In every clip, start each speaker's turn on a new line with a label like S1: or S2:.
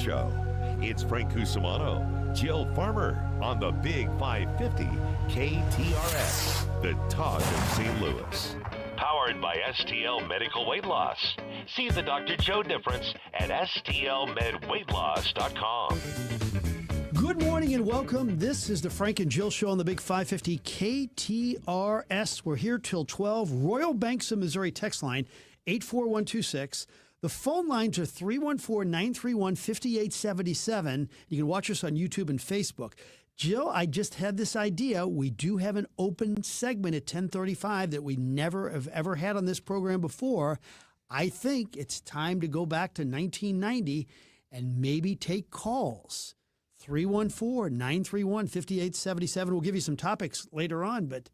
S1: Show. It's Frank Cusimano, Jill Farmer on the Big 550 KTRS, the talk of St. Louis. Powered by STL Medical Weight Loss. See the Dr. Joe difference at stlmedweightloss.com.
S2: Good morning and welcome. This is the Frank and Jill Show on the Big 550 KTRS. We're here till 12. Royal Banks of Missouri text line 84126. The phone lines are 314-931-5877. You can watch us on YouTube and Facebook. Jill, I just had this idea. We do have an open segment at 10:35 that we never have ever had on this program before. I think it's time to go back to 1990 and maybe take calls. 314-931-5877. We'll give you some topics later on, but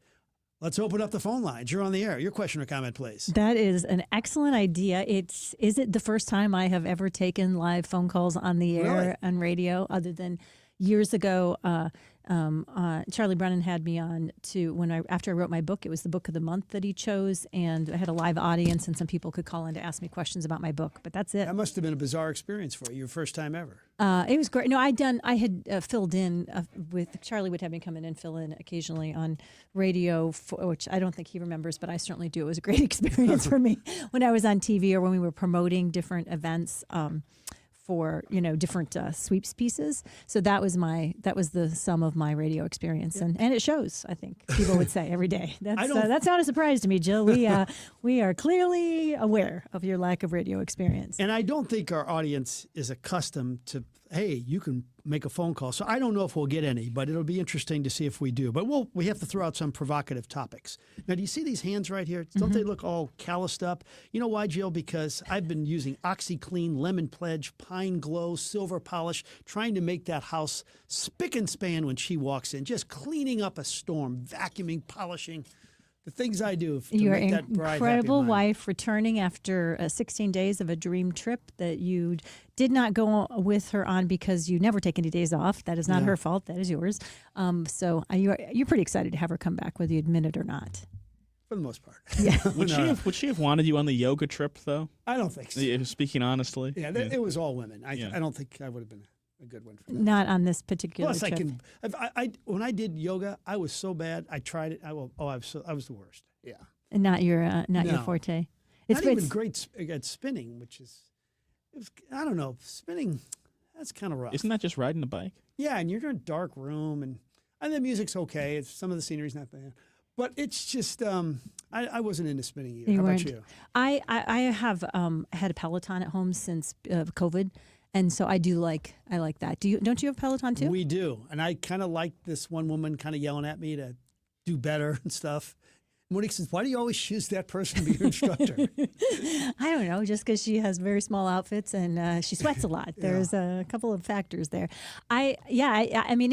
S2: let's open up the phone lines. You're on the air. Your question or comment, please.
S3: That is an excellent idea. Is it the first time I have ever taken live phone calls on the air
S2: Really?
S3: on radio, other than years ago? Charlie Brennan had me on after I wrote my book. It was the book of the month that he chose, and I had a live audience, and some people could call in to ask me questions about my book. But that's it.
S2: That must have been a bizarre experience for you, your first time ever.
S3: It was great. No, I had filled in with Charlie. Would have me come in and fill in occasionally on radio, which I don't think he remembers, but I certainly do. It was a great experience for me when I was on TV or when we were promoting different events. For different sweeps pieces, so that was the sum of my radio experience, and it shows. I think people would say every day. That's not a surprise to me, Jill. We are clearly aware of your lack of radio experience,
S2: and I don't think our audience is accustomed to. Hey, you can make a phone call. So I don't know if we'll get any, but it'll be interesting to see if we do. But we have to throw out some provocative topics. Now, do you see these hands right here? Don't they look all calloused up? You know why, Jill? Because I've been using OxyClean, Lemon Pledge, Pine Glow, Silver Polish, trying to make that house spick and span when she walks in, just cleaning up a storm, vacuuming, polishing. The things I do to
S3: Your
S2: make that bride
S3: incredible
S2: happy.
S3: wife returning after 16 days of a dream trip that you did not go with her on because you never take any days off. That is not her fault. That is yours. So you're pretty excited to have her come back, whether you admit it or not.
S2: For the most part.
S3: Yeah.
S4: Would she have wanted you on the yoga trip, though?
S2: I don't think so.
S4: Speaking honestly.
S2: Yeah, it was all women. I don't think I would have been a good one for that.
S3: Not on this particular
S2: Plus,
S3: trip.
S2: when I did yoga, I was so bad. I tried it. I was the worst. Yeah.
S3: And not your forte.
S2: Not even great at spinning, I don't know. Spinning, that's kind of rough.
S4: Isn't that just riding a bike?
S2: Yeah, and you're in a dark room, and the music's okay. Some of the scenery's not bad. But it's just, I wasn't into spinning either. How about you?
S3: I have had a Peloton at home since COVID. And so I like that. Don't you have Peloton too?
S2: We do. And I kind of like this one woman kind of yelling at me to do better and stuff. Monique says, why do you always choose that person to be your instructor?
S3: I don't know, just because she has very small outfits and she sweats a lot. There's a couple of factors there. I mean,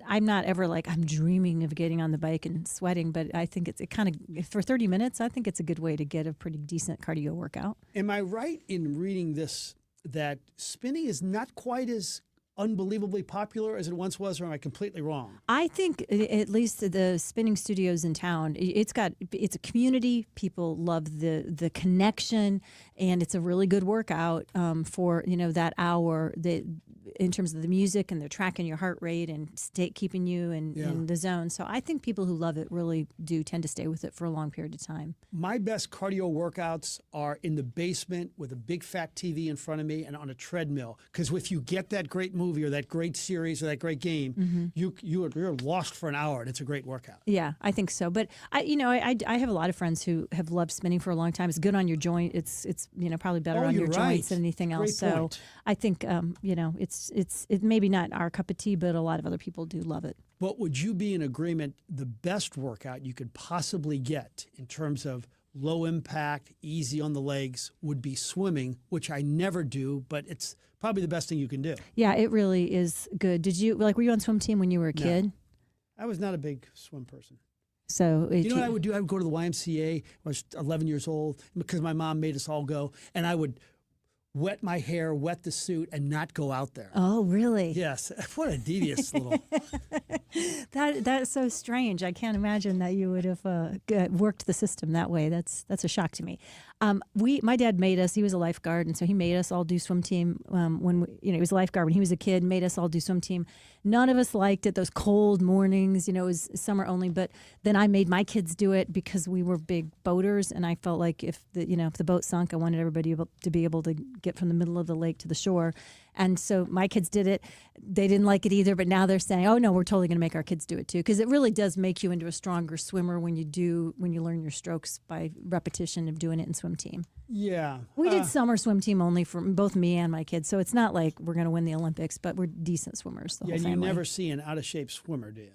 S3: I'm not ever like, I'm dreaming of getting on the bike and sweating, but I think it kind of, for 30 minutes, I think it's a good way to get a pretty decent cardio workout.
S2: Am I right in reading this, that spinning is not quite as unbelievably popular as it once was, or am I completely wrong?
S3: I think at least the spinning studios in town, it's a community. People love the connection, and it's a really good workout for that hour. In terms of the music, and they're tracking your heart rate and keeping you in the zone. So I think people who love it really do tend to stay with it for a long period of time.
S2: My best cardio workouts are in the basement with a big fat TV in front of me and on a treadmill. Because if you get that great movie or that great series or that great game, you're lost for an hour, and it's a great workout.
S3: Yeah, I think so. But I have a lot of friends who have loved spinning for a long time. It's good on your joint. It's probably better on your joints than anything else.
S2: Great point.
S3: So I think it's maybe not our cup of tea, but a lot of other people do love it.
S2: But would you be in agreement the best workout you could possibly get in terms of low impact, easy on the legs, would be swimming, which I never do, but it's probably the best thing you can do?
S3: Yeah, it really is good. Were you on swim team when you were a kid?
S2: No. I was not a big swim person.
S3: So
S2: you know what I would do? I would go to the YMCA when I was 11 years old because my mom made us all go, and I would wet my hair, wet the suit, and not go out there.
S3: Oh, really?
S2: Yes. What a devious little...
S3: That's so strange. I can't imagine that you would have worked the system that way. That's a shock to me. My dad made us. He was a lifeguard, and so he made us all do swim team. He was a lifeguard when he was a kid. Made us all do swim team. None of us liked it. Those cold mornings. It was summer only. But then I made my kids do it because we were big boaters, and I felt like if the boat sunk, I wanted everybody to be able to get from the middle of the lake to the shore. And so my kids did it. They didn't like it either, but now they're saying, "Oh no, we're totally going to make our kids do it too," because it really does make you into a stronger swimmer when you learn your strokes by repetition of doing it in swim team.
S2: Yeah.
S3: We did summer swim team only for both me and my kids, so it's not like we're going to win the Olympics, but we're decent swimmers. The whole
S2: and you
S3: family.
S2: never see an out of shape swimmer, do you?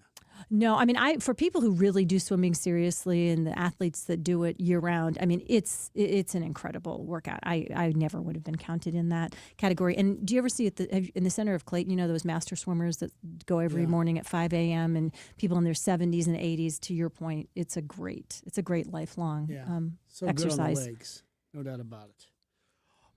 S3: No, I mean, for people who really do swimming seriously and the athletes that do it year round, I mean, it's an incredible workout. I never would have been counted in that category. And do you ever see in the center of Clayton, those master swimmers that go every morning at 5 a.m. and people in their 70s and 80s, to your point, it's a great lifelong
S2: so
S3: exercise.
S2: Good on the legs. No doubt about it.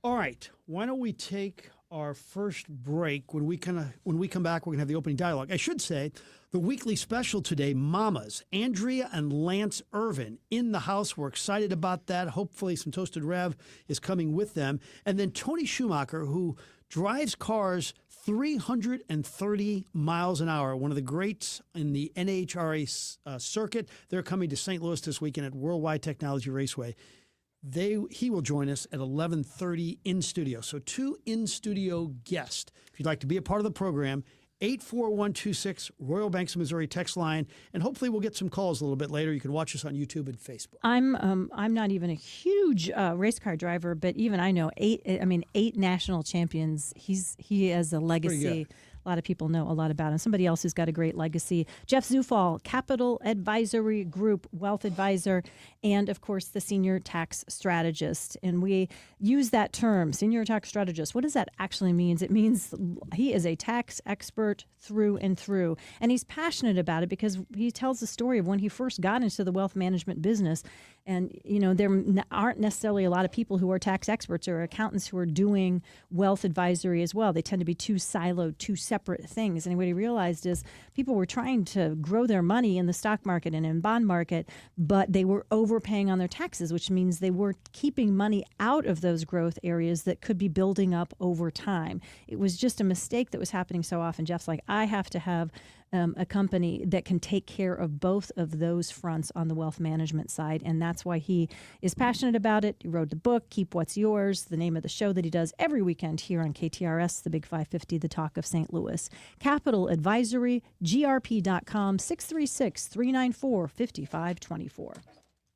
S2: All right, why don't we take our first break? When we come back, we're going to have the opening dialogue. I should say, the weekly special today, Mamas, Andrea and Lance Irvin in the house. We're excited about that. Hopefully some Toasted Rev is coming with them. And then Tony Schumacher, who drives cars 330 miles an hour, one of the greats in the NHRA circuit. They're coming to St. Louis this weekend at Worldwide Technology Raceway. He will join us at 11:30 in studio. So 2 in-studio guests. If you'd like to be a part of the program, 84126 Royal Banks of Missouri text line, and hopefully we'll get some calls a little bit later. You can watch us on YouTube and Facebook.
S3: I'm not even a huge race car driver, but even I know 8 national champions. He has a legacy. A lot of people know a lot about him. Somebody else who's got a great legacy, Jeff Zufall, Capital Advisory Group, wealth advisor, and of course the senior tax strategist. And we use that term, senior tax strategist. What does that actually mean? It means he is a tax expert through and through. And he's passionate about it because he tells the story of when he first got into the wealth management business. And, there aren't necessarily a lot of people who are tax experts or accountants who are doing wealth advisory as well. They tend to be too siloed, too separate things. And what he realized is people were trying to grow their money in the stock market and in bond market, but they were overpaying on their taxes, which means they were keeping money out of those growth areas that could be building up over time. It was just a mistake that was happening so often. Jeff's like, I have to have a company that can take care of both of those fronts on the wealth management side. And that's why he is passionate about it. He wrote the book, Keep What's Yours, the name of the show that he does every weekend here on KTRS, the Big 550, the Talk of St. Louis. Capital Advisory, grp.com, 636-394-5524.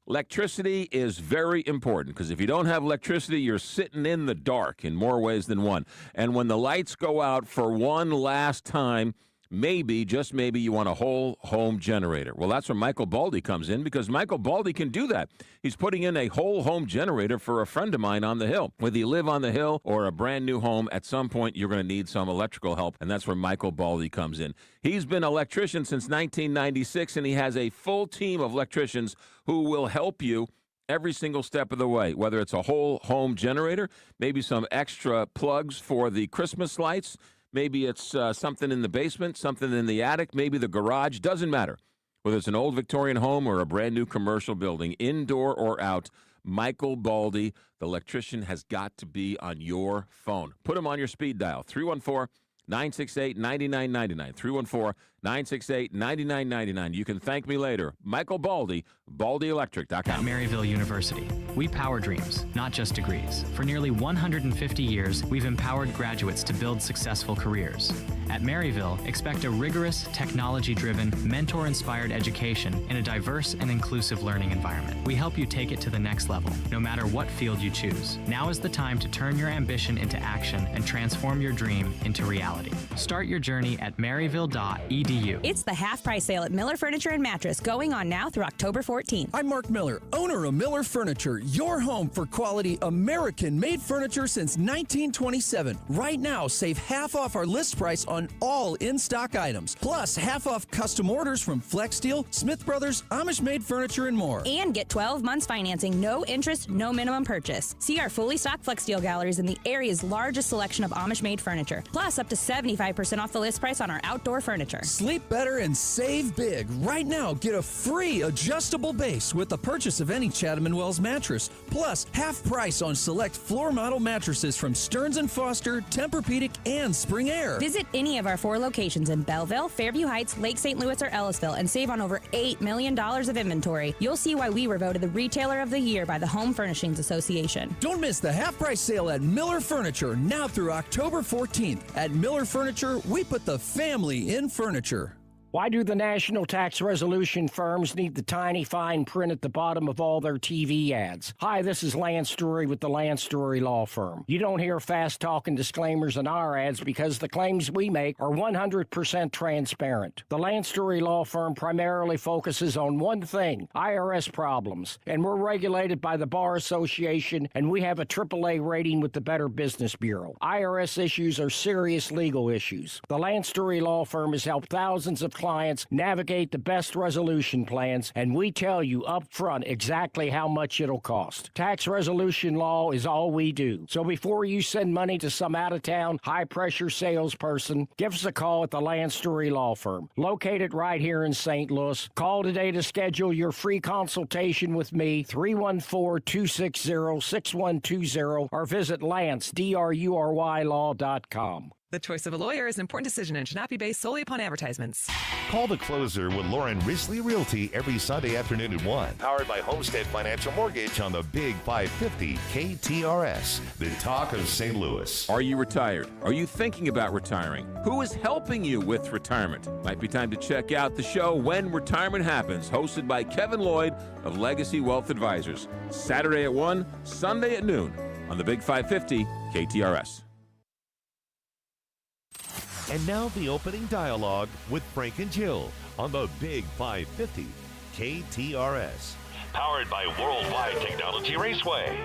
S5: Electricity is very important because if you don't have electricity, you're sitting in the dark in more ways than one. And when the lights go out for one last time, maybe, just maybe, you want a whole home generator. Well, that's where Michael Baldy comes in because Michael Baldy can do that. He's putting in a whole home generator for a friend of mine on the hill. Whether you live on the hill or a brand new home, at some point you're going to need some electrical help, and that's where Michael Baldy comes in. He's been an electrician since 1996, and he has a full team of electricians who will help you every single step of the way, whether it's a whole home generator, maybe some extra plugs for the Christmas lights, maybe it's something in the basement, something in the attic, maybe the garage. Doesn't matter. Whether it's an old Victorian home or a brand new commercial building, indoor or out, Michael Baldy, the electrician, has got to be on your phone. Put him on your speed dial, 314-968-9999, 314-968-9999. You can thank me later. Michael Baldy, BaldyElectric.com.
S6: At Maryville University, we power dreams, not just degrees. For nearly 150 years, we've empowered graduates to build successful careers. At Maryville, expect a rigorous, technology-driven, mentor-inspired education in a diverse and inclusive learning environment. We help you take it to the next level, no matter what field you choose. Now is the time to turn your ambition into action and transform your dream into reality. Start your journey at maryville.edu.
S7: It's the half price sale at Miller Furniture and Mattress, going on now through October 14th.
S8: I'm Mark Miller, owner of Miller Furniture, your home for quality American-made furniture since 1927. Right now, save half off our list price on all in-stock items, plus half off custom orders from Flex Steel, Smith Brothers, Amish-made furniture, and more.
S7: And get 12 months financing, no interest, no minimum purchase. See our fully stocked Flex Steel galleries in the area's largest selection of Amish-made furniture, plus up to 75% off the list price on our outdoor furniture.
S8: Sleep better and save big. Right now, get a free adjustable base with the purchase of any Chatham & Wells mattress. Plus, half price on select floor model mattresses from Stearns & Foster, Tempur-Pedic, and Spring Air.
S7: Visit any of our 4 locations in Belleville, Fairview Heights, Lake St. Louis, or Ellisville and save on over $8 million of inventory. You'll see why we were voted the Retailer of the Year by the Home Furnishings Association.
S8: Don't miss the half-price sale at Miller Furniture now through October 14th. At Miller Furniture, we put the family in furniture.
S9: Why do the national tax resolution firms need the tiny fine print at the bottom of all their TV ads? Hi, this is Lance Drury with the Lance Drury Law Firm. You don't hear fast-talking disclaimers in our ads because the claims we make are 100% transparent. The Lance Drury Law Firm primarily focuses on one thing, IRS problems, and we're regulated by the Bar Association, and we have a AAA rating with the Better Business Bureau. IRS issues are serious legal issues. The Lance Drury Law Firm has helped thousands of clients navigate the best resolution plans, and we tell you up front exactly how much it'll cost. Tax resolution law is all we do. So before you send money to some out-of-town, high-pressure salesperson, give us a call at the Lance Drury Law Firm, located right here in St. Louis. Call today to schedule your free consultation with me, 314-260-6120, or visit lance.drurylaw.com.
S10: The choice of a lawyer is an important decision and should not be based solely upon advertisements.
S1: Call the closer with Lauren Risley Realty every Sunday afternoon at 1. Powered by Homestead Financial Mortgage on the Big 550 KTRS, the talk of St. Louis.
S5: Are you retired? Are you thinking about retiring? Who is helping you with retirement? Might be time to check out the show When Retirement Happens, hosted by Kevin Lloyd of Legacy Wealth Advisors. Saturday at 1, Sunday at noon on the Big 550 KTRS.
S1: And now the opening dialogue with Frank and Jill on the Big 550 KTRS. Powered by Worldwide Technology Raceway.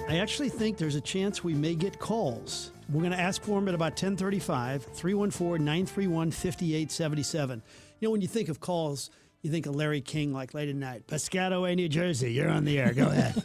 S2: I actually think there's a chance we may get calls. We're going to ask for them at about 10:35, 314-931-5877. You know, when you think of calls, you think of Larry King, like late at night. Piscataway, New Jersey, you're on the air. Go ahead.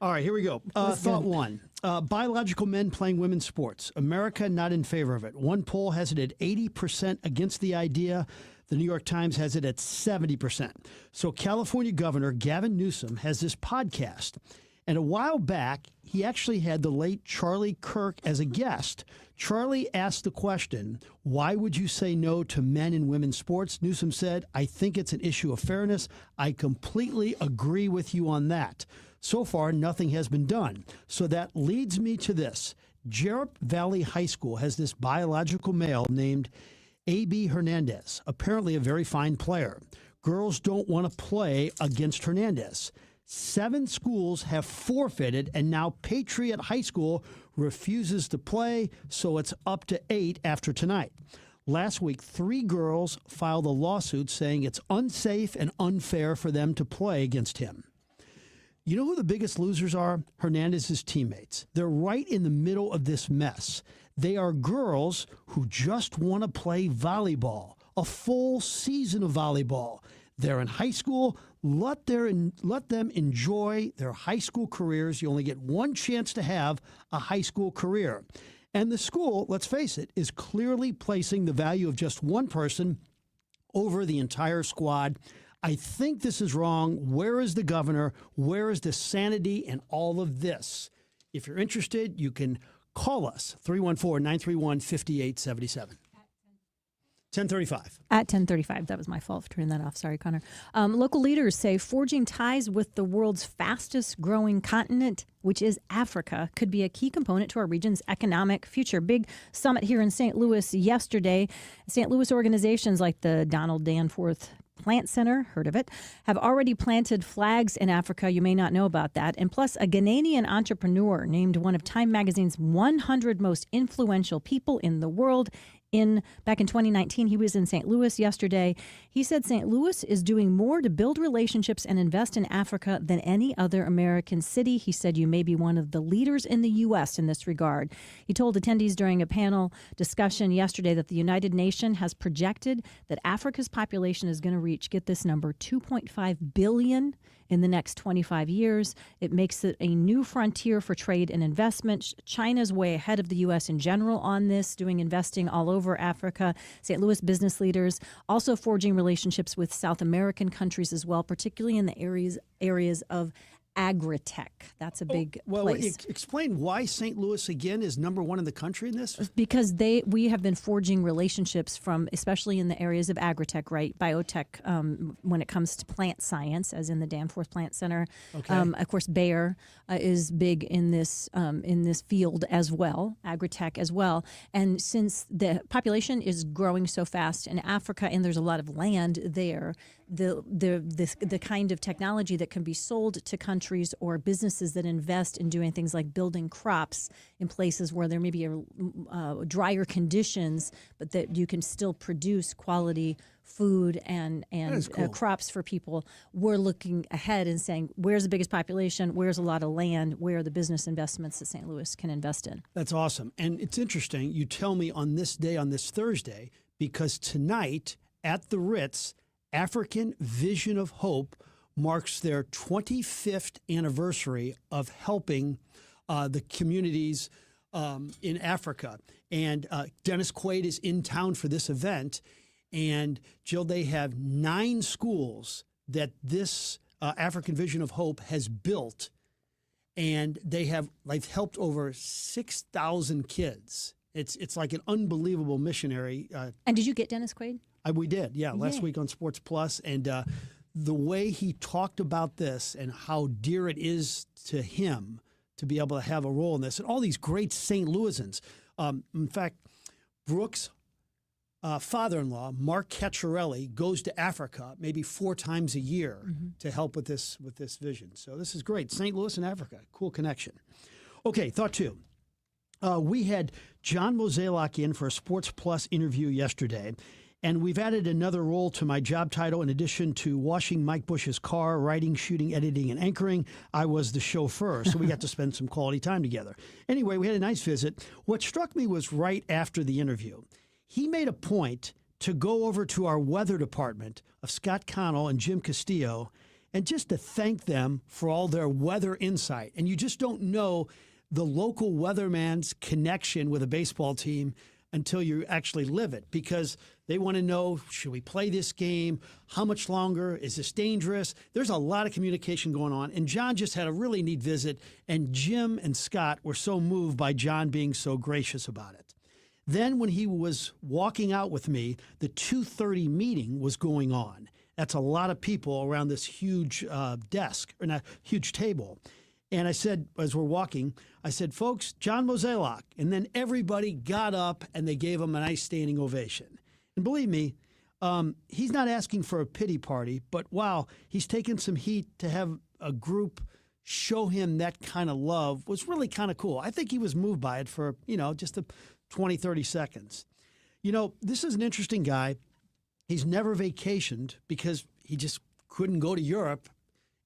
S2: All right, here we go. Thought one. Biological men playing women's sports. America not in favor of it. One poll has it at 80% against the idea. The New York Times has it at 70%. So California Governor Gavin Newsom has this podcast. And a while back, he actually had the late Charlie Kirk as a guest. Charlie asked the question, why would you say no to men in women's sports? Newsom said, I think it's an issue of fairness. I completely agree with you on that. So far, nothing has been done. So that leads me to this. Jarrett Valley High School has this biological male named A.B. Hernandez, apparently a very fine player. Girls don't want to play against Hernandez. 7 schools have forfeited, and now Patriot High School refuses to play, so it's up to 8 after tonight. Last week, 3 girls filed a lawsuit saying it's unsafe and unfair for them to play against him. You know who the biggest losers are? Hernandez's teammates. They're right in the middle of this mess. They are girls who just want to play volleyball, a full season of volleyball. They're in high school. Let them enjoy their high school careers. You only get one chance to have a high school career. And the school, let's face it, is clearly placing the value of just one person over the entire squad. I think this is wrong. Where is the governor? Where is the sanity in all of this? If you're interested, you can call us, 314-931-5877. 10:35.
S3: At 10:35. That was my fault for turning that off. Sorry, Connor. Local leaders say forging ties with the world's fastest growing continent, which is Africa, could be a key component to our region's economic future. Big summit here in St. Louis yesterday. St. Louis organizations like the Donald Danforth Plant Center, heard of it, have already planted flags in Africa. You may not know about that. And plus, a Ghanaian entrepreneur named one of Time Magazine's 100 most influential people in the world. Back in 2019, he was in St. Louis yesterday. He said St. Louis is doing more to build relationships and invest in Africa than any other American city. He said you may be one of the leaders in the U.S. in this regard. He told attendees during a panel discussion yesterday that the United Nations has projected that Africa's population is going to reach, get this number, 2.5 billion in the next 25 years. It makes it a new frontier for trade and investment. China's way ahead of the U.S. in general on this, doing investing all over Africa. St. Louis business leaders also forging relationships with South American countries as well, particularly in the areas of agri-tech. That's a big place.
S2: Explain why St. Louis again is number one in the country in this.
S3: Because we have been forging relationships from, especially in the areas of agri-tech, right? Biotech, when it comes to plant science, as in the Danforth Plant Center.
S2: Okay.
S3: Of course, Bayer is big in this field as well, agri-tech as well. And since the population is growing so fast in Africa, and there's a lot of land there, the kind of technology that can be sold to countries or businesses that invest in doing things like building crops in places where there may be drier conditions, but that you can still produce quality food and
S2: cool.
S3: crops for people. We're looking ahead and saying, where's the biggest population? Where's a lot of land? Where are the business investments that St. Louis can invest in?
S2: That's awesome. And it's interesting. You tell me on this day, on this Thursday, because tonight at the Ritz, African Vision of Hope marks their 25th anniversary of helping the communities in Africa. And Dennis Quaid is in town for this event. And Jill, they have 9 schools that this African Vision of Hope has built. And they've helped over 6,000 kids. It's like an unbelievable missionary.
S3: And did you get Dennis Quaid?
S2: We did, yeah, last week on Sports Plus. And the way he talked about this and how dear it is to him to be able to have a role in this, and all these great St. Louisans. In fact, Brooks' father-in-law, Mark Cacciarelli, goes to Africa maybe 4 times a year to help with this vision. So this is great. St. Louis and Africa, cool connection. Okay, thought 2. We had John Mozeliak in for a Sports Plus interview yesterday. And we've added another role to my job title. In addition to washing Mike Bush's car, writing, shooting, editing, and anchoring, I was the chauffeur. So we got to spend some quality time together. Anyway, we had a nice visit. What struck me was right after the interview, he made a point to go over to our weather department of Scott Connell and Jim Castillo and just to thank them for all their weather insight. And you just don't know the local weatherman's connection with a baseball team until you actually live it, because they want to know, should we play this game? How much longer? Is this dangerous? There's a lot of communication going on. And John just had a really neat visit, and Jim and Scott were so moved by John being so gracious about it. Then when he was walking out with me, the 2:30 meeting was going on. That's a lot of people around this huge desk, or not huge table. And I said, as we're walking, I said, folks, John Mozeliak. And then everybody got up and they gave him a nice standing ovation. And believe me, he's not asking for a pity party, but wow, he's taken some heat to have a group show him that kind of love was really kind of cool. I think he was moved by it for, just 20, 30 seconds. This is an interesting guy. He's never vacationed because he just couldn't go to Europe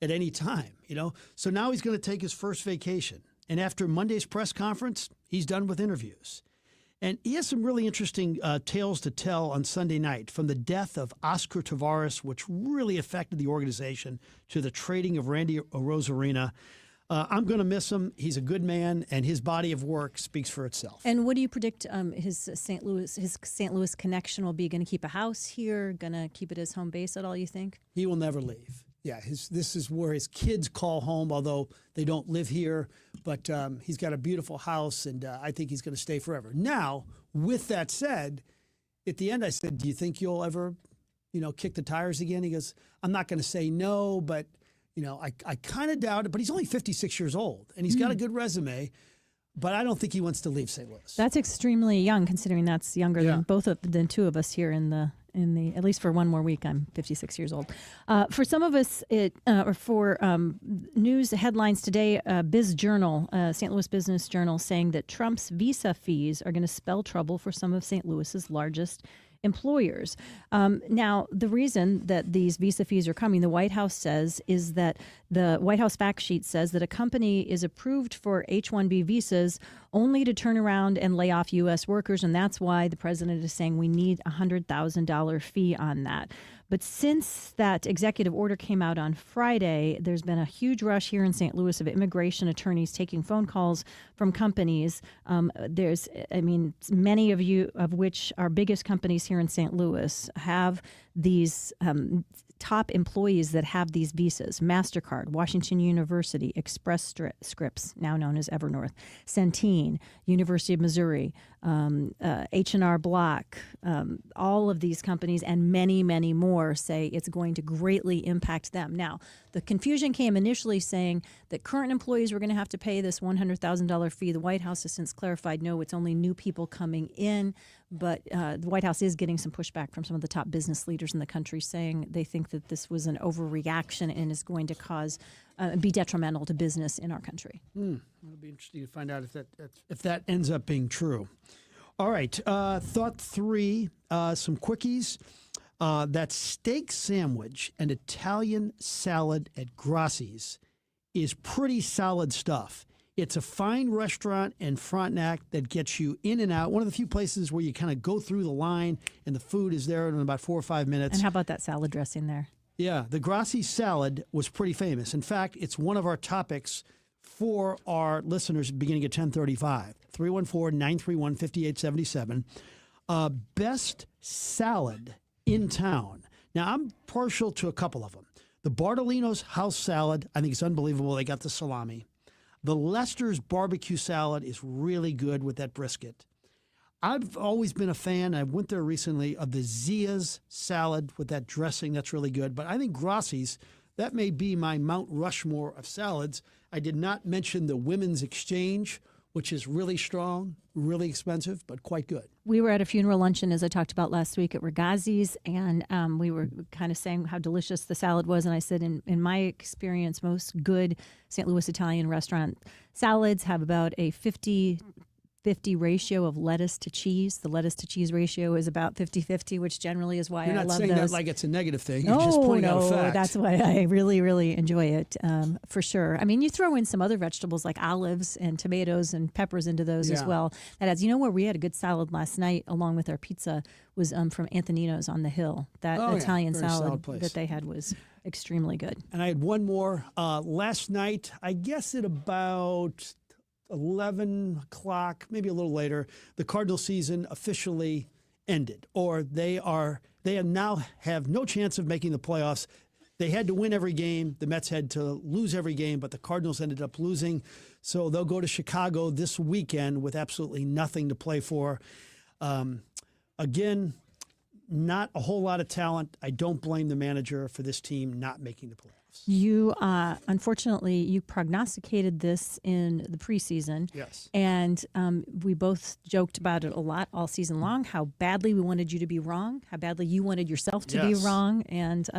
S2: at any time, So now he's going to take his first vacation. And after Monday's press conference, he's done with interviews. And he has some really interesting tales to tell on Sunday night, from the death of Oscar Tavares, which really affected the organization, to the trading of Randy Rosarina. I'm going to miss him. He's a good man, and his body of work speaks for itself.
S3: And what do you predict his St. Louis connection will be? Going to keep a house here? Going to keep it as home base at all, you think?
S2: He will never leave. Yeah, this is where his kids call home, although they don't live here. But he's got a beautiful house, and I think he's going to stay forever. Now, with that said, at the end I said, do you think you'll ever, kick the tires again? He goes, I'm not going to say no, but, I kind of doubt it. But he's only 56 years old, and he's got a good resume. But I don't think he wants to leave St. Louis.
S3: That's extremely young, considering that's younger than 2 of us here in the at least for one more week. I'm 56 years old. For some of us, news headlines today, Biz Journal, St. Louis Business Journal, saying that Trump's visa fees are going to spell trouble for some of St. Louis's largest employers. Now, the reason that these visa fees are coming, the White House says, is that the White House fact sheet says that a company is approved for H-1B visas only to turn around and lay off U.S. workers. And that's why the president is saying we need a $100,000 fee on that. But since that executive order came out on Friday, there's been a huge rush here in St. Louis of immigration attorneys taking phone calls from companies. Many of you, of which are biggest companies here in St. Louis, have these top employees that have these visas: MasterCard, Washington University, Express Scripts, now known as Evernorth, Centene, University of Missouri, H&R Block. All of these companies and many, many more say it's going to greatly impact them. Now, the confusion came initially saying that current employees were going to have to pay this $100,000 fee. The White House has since clarified, no, it's only new people coming in. But the White House is getting some pushback from some of the top business leaders in the country, saying they think that this was an overreaction and is going to be detrimental to business in our country.
S2: It'll be interesting to find out if that ends up being true. All right, thought three, some quickies. That steak sandwich and Italian salad at Grassi's is pretty solid stuff. It's a fine restaurant in Frontenac that gets you in and out. One of the few places where you kind of go through the line and the food is there in about 4 or 5 minutes.
S3: And how about that salad dressing there?
S2: Yeah, the Grassi salad was pretty famous. In fact, it's one of our topics for our listeners beginning at 10:35. 314-931-5877. Best salad in town. Now, I'm partial to a couple of them. The Bartolino's house salad, I think it's unbelievable. They got the salami. The Lester's barbecue salad is really good with that brisket. I've always been a fan, I went there recently, of the Zia's salad with that dressing. That's really good. But I think Grassi's, that may be my Mount Rushmore of salads. I did not mention the Women's Exchange, which is really strong, really expensive, but quite good.
S3: We were at a funeral luncheon, as I talked about last week, at Ragazzi's, and we were kind of saying how delicious the salad was. And I said, in my experience, most good St. Louis Italian restaurant salads have about a 50-50 ratio of lettuce to cheese. The lettuce to cheese ratio is about 50-50, which generally is why I love those.
S2: You're not saying that like it's a negative thing. You're just pointing out a fact.
S3: That's why I really, really enjoy it, for sure. I mean, you throw in some other vegetables like olives and tomatoes and peppers into those as well. That adds. You know where we had a good salad last night along with our pizza was from Antonino's on the Hill. That Italian salad that they had was extremely good.
S2: And I had one more last night, I guess at about 11 o'clock, maybe a little later, the Cardinal season officially ended, or they now have no chance of making the playoffs. They had to win every game. The Mets had to lose every game, but the Cardinals ended up losing. So they'll go to Chicago this weekend with absolutely nothing to play for. Again, not a whole lot of talent. I don't blame the manager for this team not making the playoffs.
S3: You, unfortunately, you prognosticated this in the preseason.
S2: Yes.
S3: And we both joked about it a lot all season long, how badly we wanted you to be wrong, how badly you wanted yourself to be wrong. And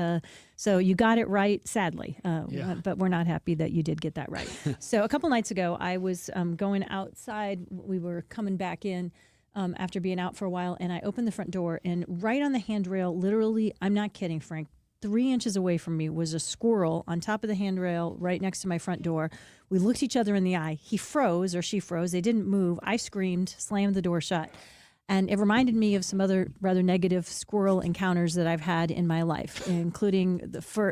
S3: so you got it right, sadly. But we're not happy that you did get that right. So a couple nights ago, I was going outside. We were coming back in after being out for a while, and I opened the front door, and right on the handrail, literally, I'm not kidding, Frank, 3 inches away from me was a squirrel on top of the handrail right next to my front door. We looked each other in the eye. He froze, or she froze. They didn't move. I screamed, slammed the door shut. And it reminded me of some other rather negative squirrel encounters that I've had in my life, including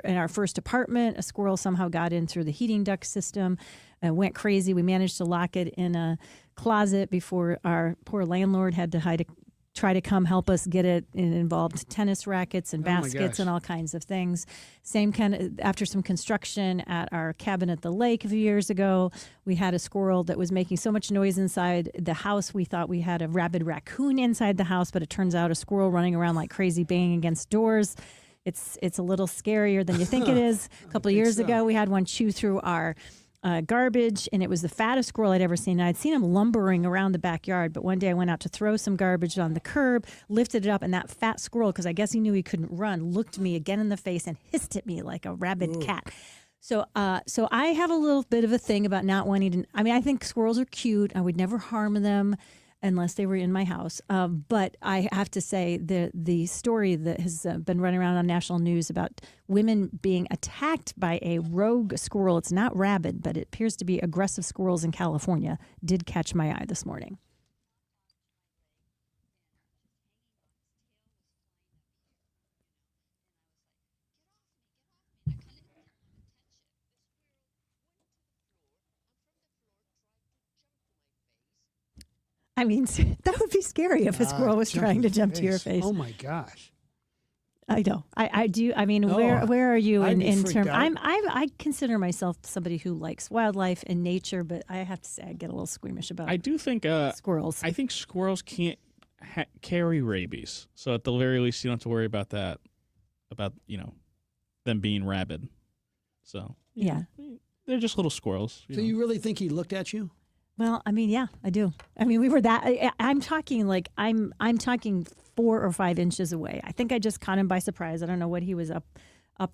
S3: in our first apartment, a squirrel somehow got in through the heating duct system, went crazy. We managed to lock it in a closet before our poor landlord had to try to come help us get it. It involved tennis rackets and baskets and all kinds of things. Same kind of, after some construction at our cabin at the lake a few years ago, we had a squirrel that was making so much noise inside the house. We thought we had a rabid raccoon inside the house, but it turns out a squirrel running around like crazy, banging against doors. It's a little scarier than you think it is. A couple of years ago, we had one chew through our garbage, and it was the fattest squirrel I'd ever seen. I'd seen him lumbering around the backyard, but one day I went out to throw some garbage on the curb, lifted it up, and that fat squirrel, because I guess he knew he couldn't run, looked me again in the face and hissed at me like a rabid cat. So I have a little bit of a thing about not wanting to. I mean, I think squirrels are cute. I would never harm them. unless they were in my house. But I have to say the story that has been running around on national news about women being attacked by a rogue squirrel, it's not rabid, but it appears to be aggressive squirrels in California, did catch my eye this morning. I mean, that would be scary if a squirrel was trying to jump to your face.
S2: Oh my gosh!
S3: I know. I do. I mean,
S2: No,
S3: where are you
S2: I'd be
S3: in
S2: freaked
S3: terms?
S2: out.
S3: I consider myself somebody who likes wildlife and nature, but I have to say I get a little squeamish about
S4: I do think
S3: squirrels.
S4: I think squirrels can't carry rabies, so at the very least, you don't have to worry about that. About them being rabid. So
S3: Yeah.
S4: they're just little squirrels.
S2: So you really think he looked at you?
S3: Well, I mean, yeah, I do. I mean, we were that. I'm talking like I'm talking 4 or 5 inches away. I think I just caught him by surprise. I don't know what he was up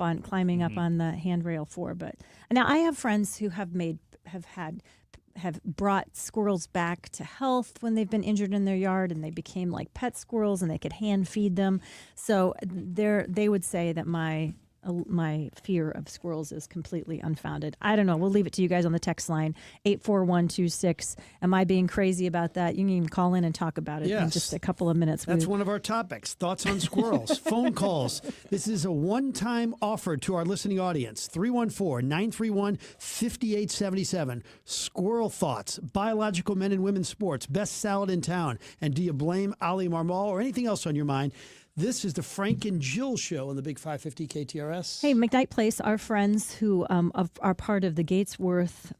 S3: on, climbing up on the handrail for. But now I have friends who have brought squirrels back to health when they've been injured in their yard, and they became like pet squirrels, and they could hand feed them. So they would say that my fear of squirrels is completely unfounded. I don't know. We'll leave it to you guys on the text line, 84126. Am I being crazy about that? You can even call in and talk about it in
S2: Yes.
S3: just a couple of minutes.
S2: That's one of our topics. Thoughts on squirrels. Phone calls. This is a one-time offer to our listening audience. 314-931-5877. Squirrel thoughts. Biological men and women's sports. Best salad in town. And do you blame Ali Marmol or anything else on your mind? This is the Frank and Jill Show on the Big 550 KTRS.
S3: Hey, McKnight Place, our friends who are part of the Gatesworth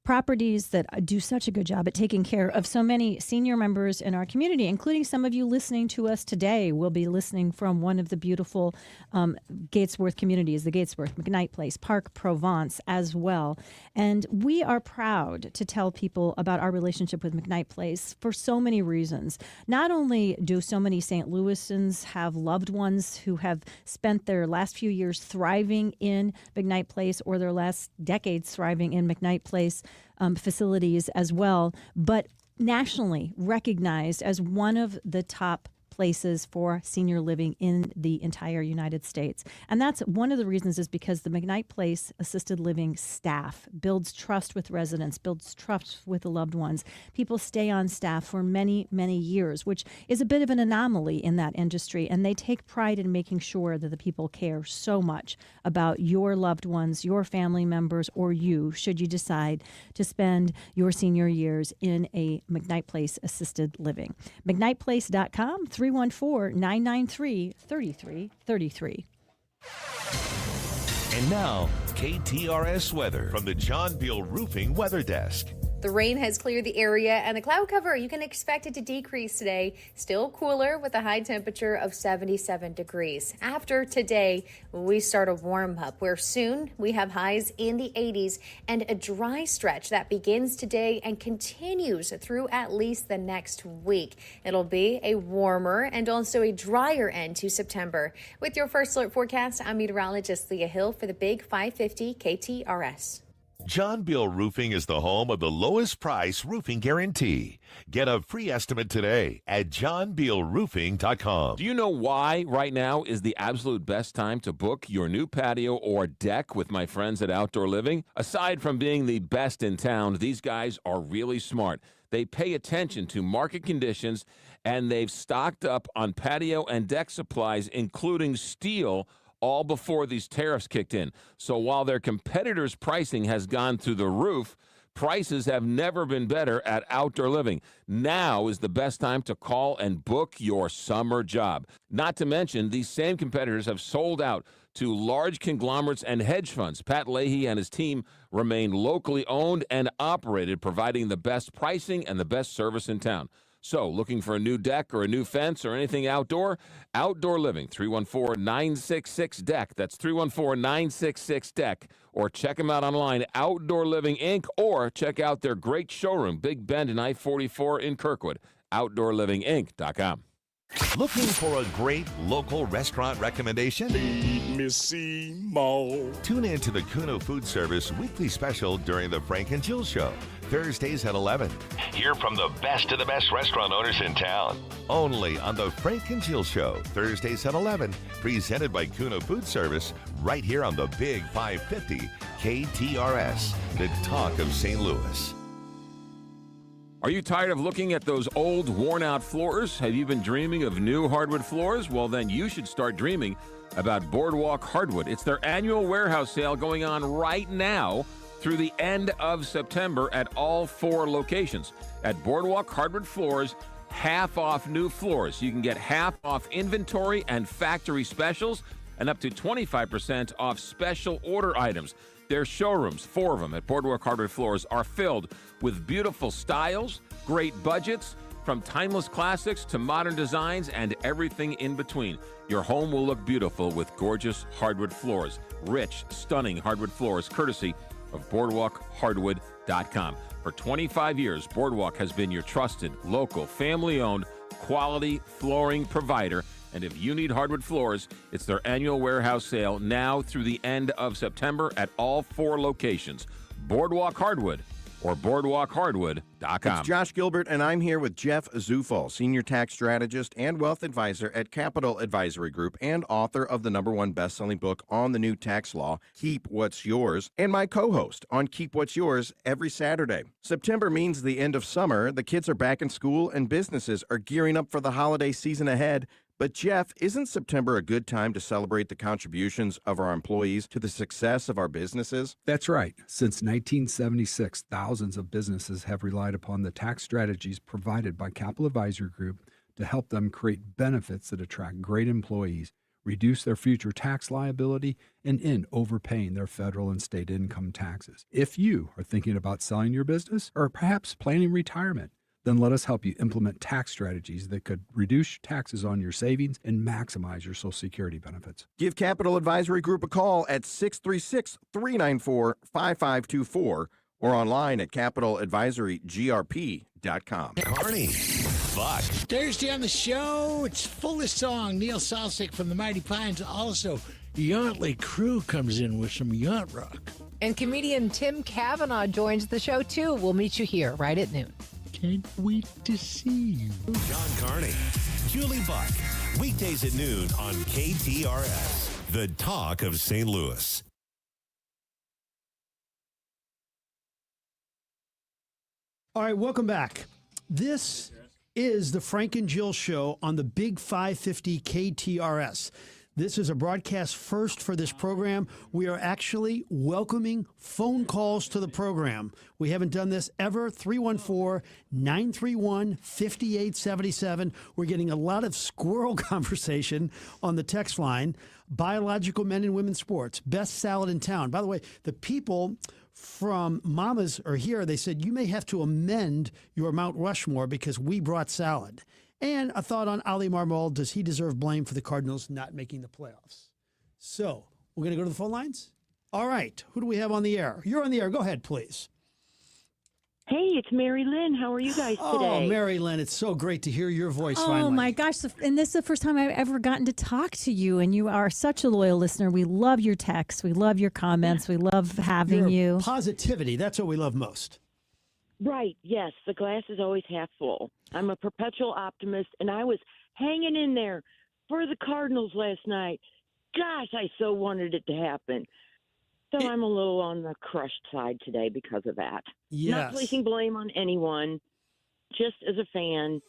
S3: properties that do such a good job at taking care of so many senior members in our community, including some of you listening to us today. Will be listening from one of the beautiful Gatesworth communities, the Gatesworth, McKnight Place, Park Provence as well. And we are proud to tell people about our relationship with McKnight Place for so many reasons. Not only do so many St. Louisans have loved ones who have spent their last few years thriving in McKnight Place, or their last decades thriving in McKnight Place facilities as well, but nationally recognized as one of the top places for senior living in the entire United States. And that's one of the reasons, is because the McKnight Place assisted living staff builds trust with residents, builds trust with the loved ones. People stay on staff for many, many years, which is a bit of an anomaly in that industry. And they take pride in making sure that the people care so much about your loved ones, your family members, or you, should you decide to spend your senior years in a McKnight Place assisted living. McKnightPlace.com, 314-993-3333.
S1: And now, KTRS weather from the John Beal Roofing Weather Desk.
S11: The rain has cleared the area, and the cloud cover, you can expect it to decrease today. Still cooler with a high temperature of 77 degrees. After today, we start a warm up where soon we have highs in the 80s and a dry stretch that begins today and continues through at least the next week. It'll be a warmer and also a drier end to September. With your first alert forecast, I'm meteorologist Leah Hill for the Big 550 KTRS.
S1: John Beal Roofing is the home of the lowest price roofing guarantee. Get a free estimate today at johnbealroofing.com.
S5: Do you know why right now is the absolute best time to book your new patio or deck with my friends at Outdoor Living? Aside from being the best in town, these guys are really smart. They pay attention to market conditions, and they've stocked up on patio and deck supplies, including steel, all before these tariffs kicked in. So while their competitors' pricing has gone through the roof, prices have never been better at Outdoor Living. Now is the best time to call and book your summer job. Not to mention, these same competitors have sold out to large conglomerates and hedge funds. Pat Leahy and his team remain locally owned and operated, providing the best pricing and the best service in town. So, looking for a new deck or a new fence or anything outdoor? Outdoor Living, 314-966-DECK. That's 314-966-DECK. Or check them out online, Outdoor Living Inc., or check out their great showroom, Big Bend and I-44 in Kirkwood, outdoorlivinginc.com.
S1: Looking for a great local restaurant recommendation?
S12: Missy Mall.
S1: Tune in to the Kuno Food Service weekly special during the Frank and Jill Show, Thursdays at 11. Hear from the best of the best restaurant owners in town. Only on the Frank and Jill Show, Thursdays at 11, presented by Kuno Food Service, right here on the Big 550 KTRS, the talk of St. Louis.
S5: Are you tired of looking at those old, worn-out floors? Have you been dreaming of new hardwood floors? Well, then you should start dreaming about Boardwalk Hardwood. It's their annual warehouse sale going on right now through the end of September at all 4 locations. At Boardwalk Hardwood Floors, half off new floors. You can get half off inventory and factory specials and up to 25% off special order items. Their showrooms, 4 of them at Boardwalk Hardwood Floors, are filled with beautiful styles, great budgets, from timeless classics to modern designs and everything in between. Your home will look beautiful with gorgeous hardwood floors. Rich, stunning hardwood floors, courtesy of BoardwalkHardwood.com. For 25 years, Boardwalk has been your trusted, local, family-owned, quality flooring provider. And if you need hardwood floors, it's their annual warehouse sale now through the end of September at all 4 locations. Boardwalk Hardwood or BoardwalkHardwood.com.
S13: It's Josh Gilbert, and I'm here with Jeff Zufall, Senior Tax Strategist and Wealth Advisor at Capital Advisory Group and author of the #1 best-selling book on the new tax law, Keep What's Yours, and my co-host on Keep What's Yours every Saturday. September means the end of summer. The kids are back in school, and businesses are gearing up for the holiday season ahead. But Jeff, isn't September a good time to celebrate the contributions of our employees to the success of our businesses?
S14: That's right. Since 1976, thousands of businesses have relied upon the tax strategies provided by Capital Advisory Group to help them create benefits that attract great employees, reduce their future tax liability, and end overpaying their federal and state income taxes. If you are thinking about selling your business or perhaps planning retirement, then let us help you implement tax strategies that could reduce taxes on your savings and maximize your Social Security benefits.
S13: Give Capital Advisory Group a call at 636-394-5524 or online at capitaladvisorygrp.com.
S1: Carney, Buck.
S12: Thursday on the show, it's full of song. Neil Salsick from the Mighty Pines. Also, Yachtley Crew comes in with some yacht rock.
S15: And comedian Tim Cavanaugh joins the show, too. We'll meet you here right at noon.
S12: Can't wait to see you.
S1: John Carney, Julie Buck. Weekdays at noon on KTRS, the talk of St. Louis.
S2: All right, welcome back. This is the Frank and Jill Show on the Big 550 KTRS. This is a broadcast first for this program. We are actually welcoming phone calls to the program. We haven't done this ever. 314-931-5877. We're getting a lot of squirrel conversation on the text line. Biological men and women's sports. Best salad in town. By the way, the people from Mama's are here. They said you may have to amend your Mount Rushmore because we brought salad. And a thought on Ali Marmol. Does he deserve blame for the Cardinals not making the playoffs? So we're going to go to the phone lines? All right. Who do we have on the air? You're on the air. Go ahead, please.
S16: Hey, it's Mary Lynn. How are you guys today?
S2: Oh, Mary Lynn, it's so great to hear your voice finally.
S3: Oh, my gosh. And this is the first time I've ever gotten to talk to you, and you are such a loyal listener. We love your texts. We love your comments. We love having you.
S2: Positivity. That's what we love most.
S16: Right. Yes. The glass is always half full. I'm a perpetual optimist, and I was hanging in there for the Cardinals last night. Gosh, I so wanted it to happen. So I'm a little on the crushed side today because of that.
S2: Yes.
S16: Not placing blame on anyone, just as a fan,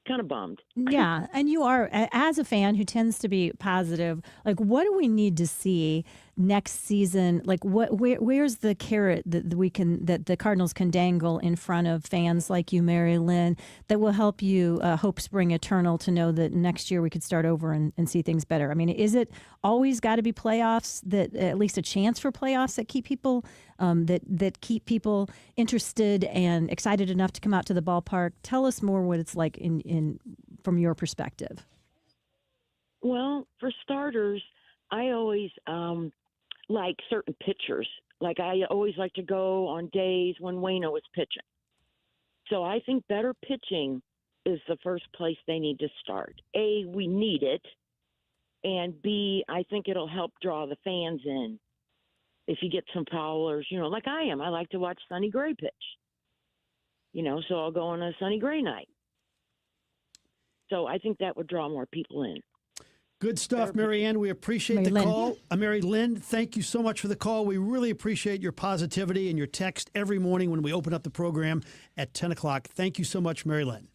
S16: kind of bummed.
S3: Yeah, and you are, as a fan who tends to be positive, like what do we need to see next season? Like where's the carrot that the Cardinals can dangle in front of fans like you, Mary Lynn, that will help you hope spring eternal to know that next year we could start over and see things better? I mean, is it always got to be playoffs, that at least a chance for playoffs that keep people that keep people interested and excited enough to come out to the ballpark? Tell us more what it's like in from your perspective.
S16: Well, for starters, I always like certain pitchers. Like I always like to go on days when Waino was pitching. So I think better pitching is the first place they need to start. A, we need it. And B, I think it'll help draw the fans in. If you get some foulers, like I am. I like to watch Sonny Gray pitch. So I'll go on a Sonny Gray night. So I think that would draw more people in.
S2: Good stuff, Mary Ann. We appreciate the call. Mary Lynn, thank you so much for the call. We really appreciate your positivity and your text every morning when we open up the program at 10 o'clock. Thank you so much, Mary Lynn.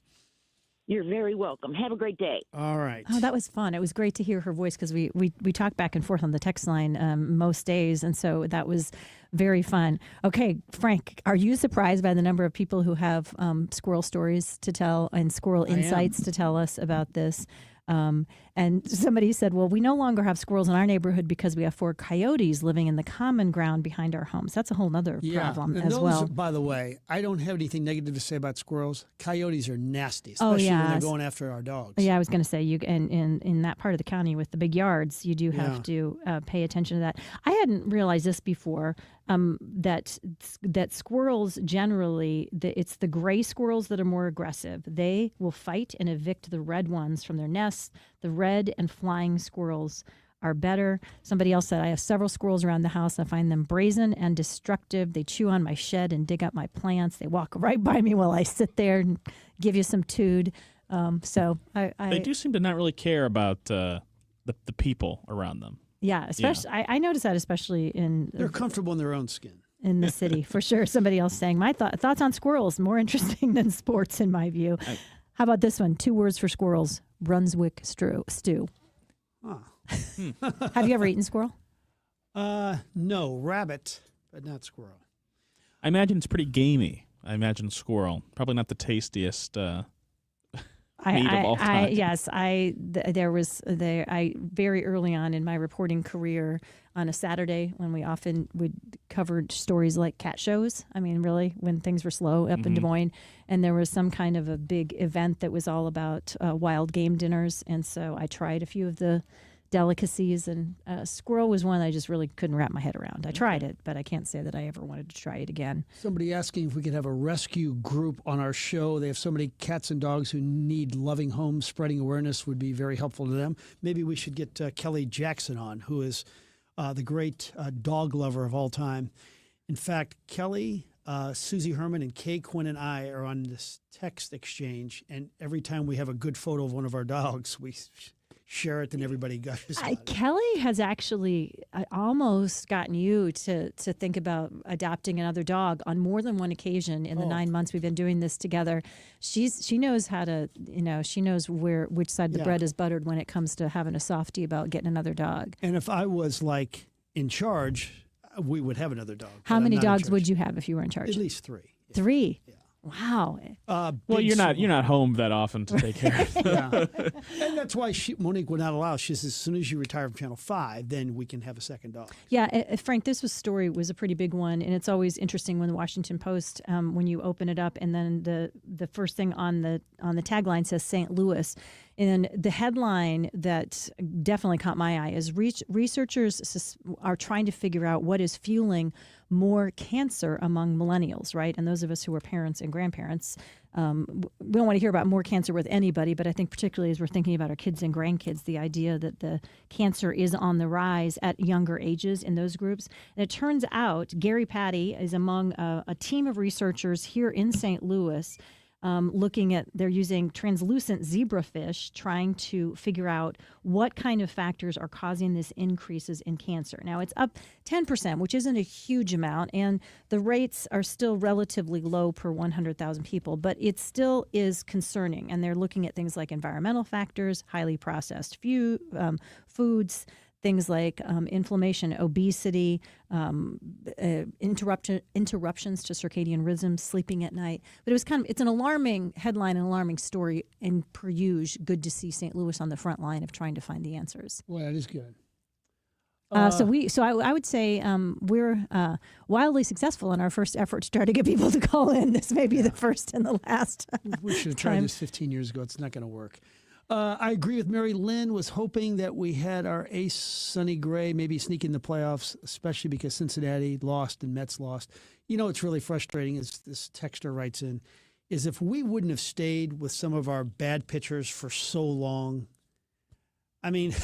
S16: You're very welcome. Have a great day.
S2: All right.
S3: Oh, that was fun. It was great to hear her voice because we talk back and forth on the text line most days. And so that was very fun. Okay, Frank, are you surprised by the number of people who have squirrel stories to tell and squirrel insights to tell us about this? And somebody said, well, we no longer have squirrels in our neighborhood because we have 4 coyotes living in the common ground behind our homes. That's a whole other problem
S2: and
S3: as
S2: those,
S3: well.
S2: By the way, I don't have anything negative to say about squirrels. Coyotes are nasty, especially when they're going after our dogs.
S3: Yeah, I was going to say, in that part of the county with the big yards, you do have to pay attention to that. I hadn't realized this before, that squirrels generally, it's the gray squirrels that are more aggressive. They will fight and evict the red ones from their nests. The red and flying squirrels are better. Somebody else said, I have several squirrels around the house. I find them brazen and destructive. They chew on my shed and dig up my plants. They walk right by me while I sit there and give you some tood. They
S4: do seem to not really care about the people around them.
S3: Yeah, especially I noticed that especially in
S2: they're comfortable in their own skin
S3: in the city for sure. Somebody else saying my thoughts on squirrels more interesting than sports in my view. How about this one? 2 words for squirrels: Brunswick stew.
S2: Huh.
S3: Have you ever eaten squirrel?
S2: No, rabbit, but not squirrel.
S4: I imagine it's pretty gamey. I imagine squirrel probably not the tastiest. Meat of all time.
S3: There was very early on in my reporting career on a Saturday when we often would cover stories like cat shows. I mean, really, when things were slow up in Des Moines, and there was some kind of a big event that was all about wild game dinners, and so I tried a few of the delicacies, and squirrel was one I just really couldn't wrap my head around. I tried it, but I can't say that I ever wanted to try it again.
S2: Somebody asking if we could have a rescue group on our show. They have so many cats and dogs who need loving homes. Spreading awareness would be very helpful to them. Maybe we should get Kelly Jackson on, who is the great dog lover of all time. In fact, Kelly, Susie Herman, and Kay Quinn and I are on this text exchange, and every time we have a good photo of one of our dogs, we share it, and everybody gushes about it.
S3: Kelly has actually almost gotten you to think about adopting another dog on more than one occasion in the 9 months we've been doing this together. She knows how to, she knows which side the bread is buttered when it comes to having a softie about getting another dog.
S2: And if I was in charge, we would have another dog.
S3: How many dogs would you have if you were in charge?
S2: At least 3.
S3: Yeah. 3? Yeah. Wow.
S4: Well, you're not home that often to take care of them.
S2: And that's why Monique would not allow. She says, as soon as you retire from Channel 5, then we can have a second dog.
S3: Yeah, Frank, this story was a pretty big one, and it's always interesting when the Washington Post, when you open it up, and then the first thing on the tagline says St. Louis. And the headline that definitely caught my eye is researchers are trying to figure out what is fueling more cancer among millennials, right? And those of us who are parents and grandparents, we don't want to hear about more cancer with anybody, but I think particularly as we're thinking about our kids and grandkids, the idea that the cancer is on the rise at younger ages in those groups. And it turns out Gary Patty is among a team of researchers here in St. Louis they're using translucent zebrafish, trying to figure out what kind of factors are causing these increases in cancer. Now, it's up 10%, which isn't a huge amount, and the rates are still relatively low per 100,000 people, but it still is concerning. And they're looking at things like environmental factors, highly processed foods, things like inflammation, obesity, interruptions to circadian rhythms, sleeping at night. But it's an alarming headline, an alarming story, and per usual, good to see St. Louis on the front line of trying to find the answers.
S2: Well, that is good.
S3: I would say we're wildly successful in our first effort to try to get people to call in. This may be the first and the last.
S2: We should have tried this 15 years ago. It's not going to work. I agree with Mary Lynn, was hoping that we had our ace, Sonny Gray, maybe sneak in the playoffs, especially because Cincinnati lost and Mets lost. It's really frustrating as this texter writes in. is if we wouldn't have stayed with some of our bad pitchers for so long. I mean,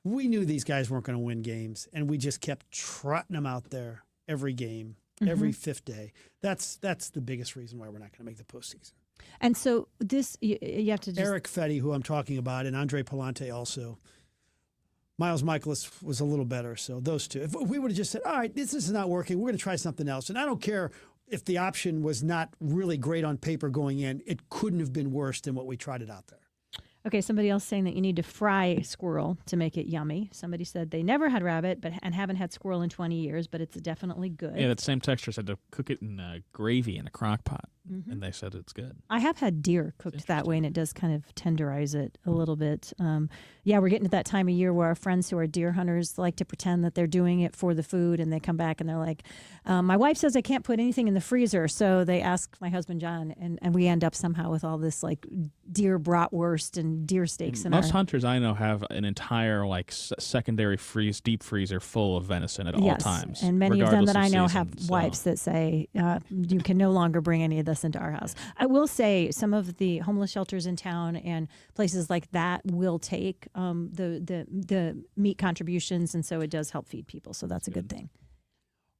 S2: we knew these guys weren't going to win games, and we just kept trotting them out there every game, every fifth day. That's the biggest reason why we're not going to make the postseason.
S3: And so this, you have to just...
S2: Eric Fetty, who I'm talking about, and Andre Palante also. Miles Michaelis was a little better, so those two. If we would have just said, all right, this is not working, we're going to try something else. And I don't care if the option was not really great on paper going in, it couldn't have been worse than what we tried it out there.
S3: Okay, somebody else saying that you need to fry squirrel to make it yummy. Somebody said they never had rabbit and haven't had squirrel in 20 years, but it's definitely good.
S4: Yeah, that same texture said to cook it in gravy in a crock pot, and they said it's good.
S3: I have had deer cooked that way, and it does kind of tenderize it a little bit. Yeah, we're getting to that time of year where our friends who are deer hunters like to pretend that they're doing it for the food, and they come back and they're like, my wife says I can't put anything in the freezer, so they ask my husband John, and we end up somehow with all this like deer bratwurst and deer steaks.
S4: Most hunters I know have an entire secondary deep freezer full of venison at all times.
S3: And many of them that I know
S4: season,
S3: have wives that say you can no longer bring any of this into our house. I will say some of the homeless shelters in town and places like that will take the meat contributions, and so it does help feed people. So that's a good thing.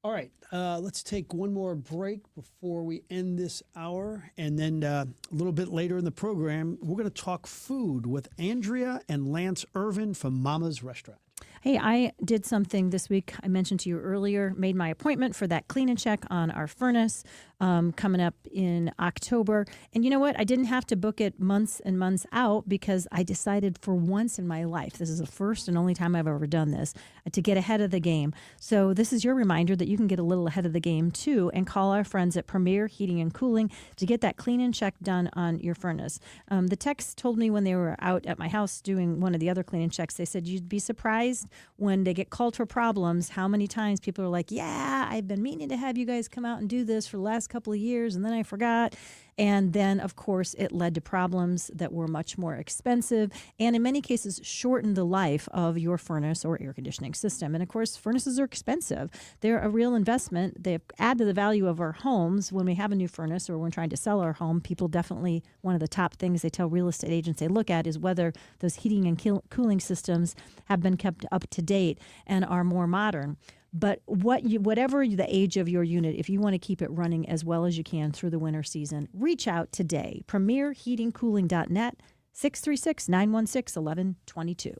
S2: All right, let's take one more break before we end this hour. And then a little bit later in the program, we're going to talk food with Andrea and Lance Irvin from Mama's Restaurant.
S3: Hey, I did something this week. I mentioned to you earlier, made my appointment for that clean and check on our furnace coming up in October. And you know what? I didn't have to book it months and months out because I decided for once in my life, this is the first and only time I've ever done this, to get ahead of the game. So this is your reminder that you can get a little ahead of the game too and call our friends at Premier Heating and Cooling to get that clean and check done on your furnace. The techs told me when they were out at my house doing one of the other clean and checks, they said you'd be surprised when they get called for problems, how many times people are like, yeah, I've been meaning to have you guys come out and do this for the last couple of years, and then I forgot. And then, of course, it led to problems that were much more expensive and in many cases shortened the life of your furnace or air conditioning system. And of course, furnaces are expensive. They're a real investment. They add to the value of our homes. When we have a new furnace or when we're trying to sell our home, people definitely, one of the top things they tell real estate agents they look at is whether those heating and cooling systems have been kept up to date and are more modern. But whatever the age of your unit, if you want to keep it running as well as you can through the winter season, reach out today. PremierHeatingCooling.net, 636-916-1122.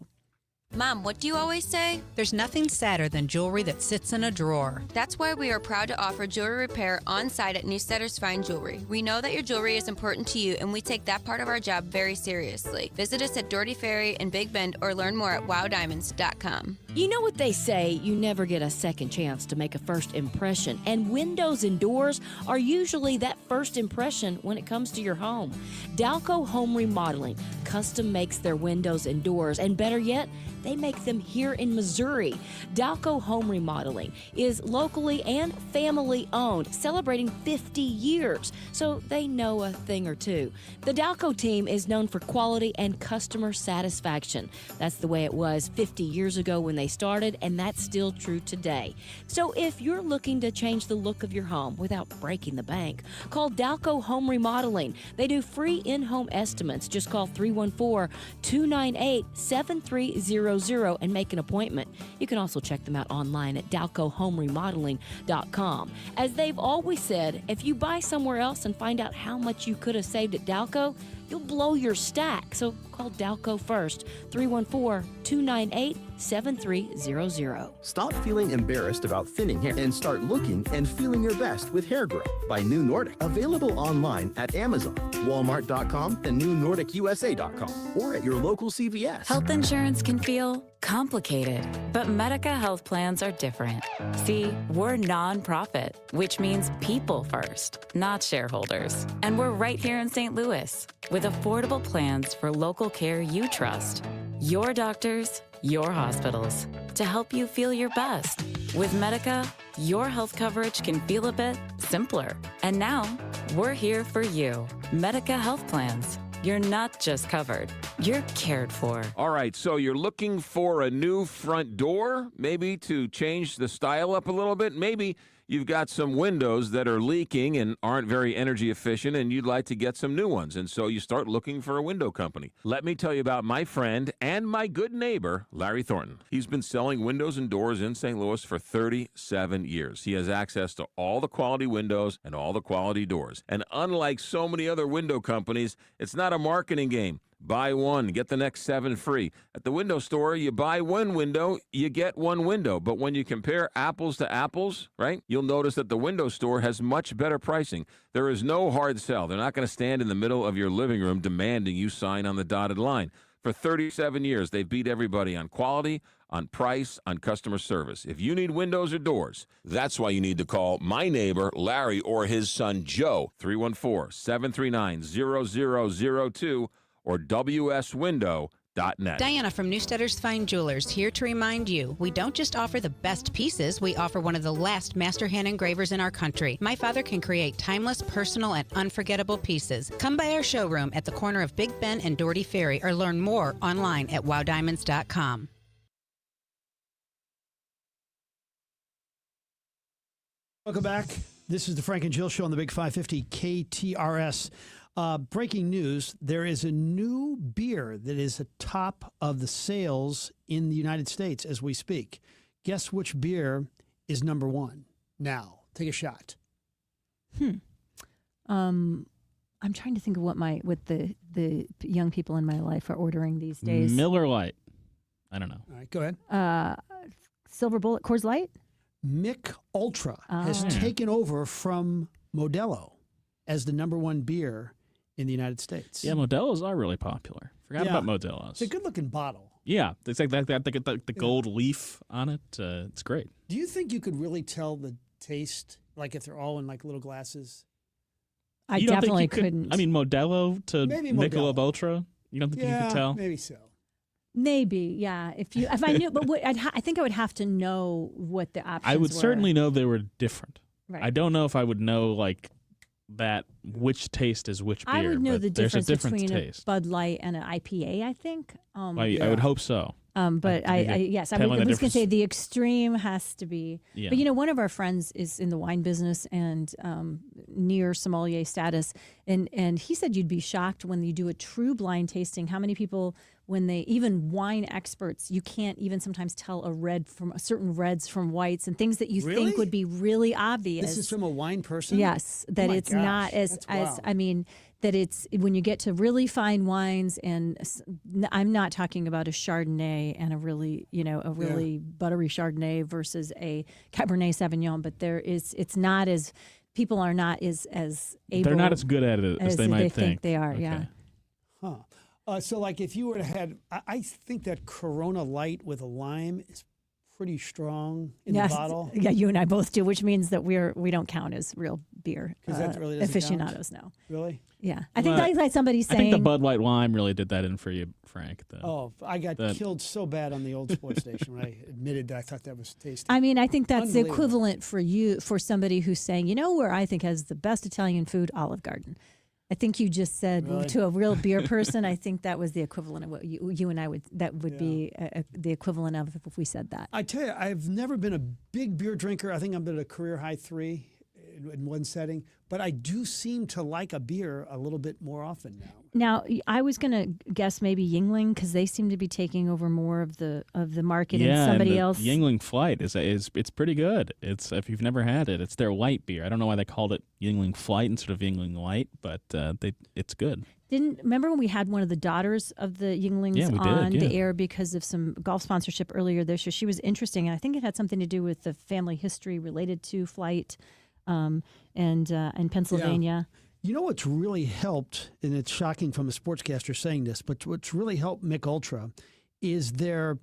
S17: Mom, what do you always say? There's nothing sadder than jewelry that sits in a drawer. That's why we are proud to offer jewelry repair on site at Newstetter's Fine Jewelry. We know that your jewelry is important to you, and we take that part of our job very seriously. Visit us at Doherty Ferry in Big Bend or learn more at wowdiamonds.com.
S18: You know what they say, you never get a second chance to make a first impression, and windows and doors are usually that first impression when it comes to your home. Dalco Home Remodeling custom makes their windows and doors, and better yet, they make them here in Missouri. Dalco Home Remodeling is locally and family owned, celebrating 50 years, so they know a thing or two. The Dalco team is known for quality and customer satisfaction. That's the way it was 50 years ago when they started, and that's still true today. So if you're looking to change the look of your home without breaking the bank, call Dalco Home Remodeling. They do free in-home estimates. Just call 314-298-7300 and make an appointment. You can also check them out online at dalcohomeremodeling.com. As they've always said, if you buy somewhere else and find out how much you could have saved at Dalco, you'll blow your stack. So call Dalco first, 314-298-7300.
S19: Stop feeling embarrassed about thinning hair and start looking and feeling your best with Hair Grow by New Nordic. Available online at Amazon, Walmart.com, and NewNordicUSA.com, or at your local CVS.
S20: Health insurance can feel complicated, but Medica health plans are different. See, we're nonprofit, which means people first, not shareholders. And we're right here in St. Louis with affordable plans for local care you trust. Your doctors, your hospitals, to help you feel your best. With Medica, your health coverage can feel a bit simpler. And now, we're here for you. Medica Health Plans. You're not just covered, you're cared for.
S5: All right, so you're looking for a new front door, maybe to change the style up a little bit. Maybe you've got some windows that are leaking and aren't very energy efficient, and you'd like to get some new ones. And so you start looking for a window company. Let me tell you about my friend and my good neighbor, Larry Thornton. He's been selling windows and doors in St. Louis for 37 years. He has access to all the quality windows and all the quality doors. And unlike so many other window companies, it's not a marketing game. Buy one, get the next 7 free. At the window store, you buy one window, you get one window. But when you compare apples to apples, right, you'll notice that the window store has much better pricing. There is no hard sell. They're not going to stand in the middle of your living room demanding you sign on the dotted line. For 37 years, they've beat everybody on quality, on price, on customer service. If you need windows or doors, that's why you need to call my neighbor, Larry, or his son, Joe, 314-739-0002, or wswindow.net.
S21: Diana from Newstetter's Fine Jewelers here to remind you, we don't just offer the best pieces, we offer one of the last master hand engravers in our country. My father can create timeless, personal, and unforgettable pieces. Come by our showroom at the corner of Big Ben and Doherty Ferry or learn more online at wowdiamonds.com.
S2: Welcome back. This is the Frank and Jill Show on the Big 550 KTRS. Breaking news, there is a new beer that is atop of the sales in the United States as we speak. Guess which beer is number one now? Take a shot.
S3: I'm trying to think of what the young people in my life are ordering these days.
S4: Miller Lite. I don't know.
S2: All right, go ahead.
S3: Silver Bullet, Coors Light?
S2: Mick Ultra has taken over from Modelo as the number one beer in the United States.
S4: Yeah, Modelo's are really popular. Forgot about Modelo's.
S2: It's a good-looking bottle.
S4: Yeah, it's like that. The gold leaf on it. It's great.
S2: Do you think you could really tell the taste, like if they're all in like little glasses?
S3: I definitely couldn't.
S4: I mean, Modelo to Michelob Ultra. You don't think you could tell?
S2: Maybe so.
S3: Maybe, yeah. If I knew, but I think I would have to know what the options were.
S4: I would certainly know they were different.
S3: Right.
S4: I don't know if I would know like that which taste is which beer.
S3: I would know the difference between
S4: taste.
S3: a Bud Light and an IPA, I think.
S4: I would hope so.
S3: But yes, I was going to say the extreme has to be.
S4: Yeah.
S3: But one of our friends is in the wine business and near sommelier status, and he said you'd be shocked when you do a true blind tasting how many people, when they, even wine experts, you can't even sometimes tell certain reds from whites and things that you think would be really obvious.
S2: This is from a wine person?
S3: Yes, that it's not as I mean, that it's when you get to really fine wines, and I'm not talking about a Chardonnay and a really buttery Chardonnay versus a Cabernet Sauvignon, but it's not as, people are not as able.
S4: They're not as good at it as they might think.
S3: They are,
S4: okay.
S3: yeah.
S2: Huh. So like if you were to have, I think that Corona Light with a lime is pretty strong in the bottle.
S3: Yeah, you and I both do, which means that we don't count as real beer
S2: that really doesn't
S3: aficionados
S2: count?
S3: now.
S2: Really?
S3: Yeah, I think that's like somebody saying.
S4: I think the Bud Light lime really did that in for you, Frank.
S2: I got killed so bad on the old sports station when I admitted that I thought that was tasty.
S3: I mean, I think that's the equivalent for somebody who's saying, where I think has the best Italian food, Olive Garden. I think you just said to a real beer person. I think that was the equivalent of what you and I would. That would be the equivalent of if we said that.
S2: I tell you, I've never been a big beer drinker. I think I'm at a career high 3 in one setting, but I do seem to like a beer a little bit more often now.
S3: Now, I was going to guess maybe Yuengling because they seem to be taking over more of the market, and somebody else.
S4: Yuengling Flight is it's pretty good. It's, if you've never had it, it's their light beer. I don't know why they called it Yuengling Flight instead of Yuengling Light, but it's good.
S3: Remember when we had one of the daughters of the Yuenglings on the air because of some golf sponsorship earlier this year? She was interesting, and I think it had something to do with the family history related to Flight and Pennsylvania.
S2: Yeah. You know what's really helped, and it's shocking from a sportscaster saying this, but what's really helped Mick Ultra is their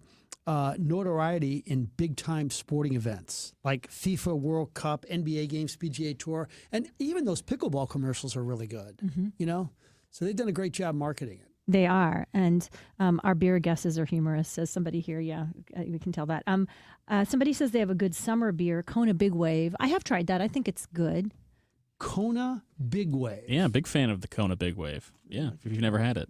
S2: notoriety in big-time sporting events like FIFA World Cup, NBA games, PGA Tour, and even those pickleball commercials are really good, So they've done a great job marketing it.
S3: They are, and our beer guesses are humorous, says somebody here. Yeah, we can tell that. Somebody says they have a good summer beer, Kona Big Wave. I have tried that. I think it's good.
S2: Kona Big Wave.
S4: Yeah, big fan of the Kona Big Wave. Yeah, if you've never had it.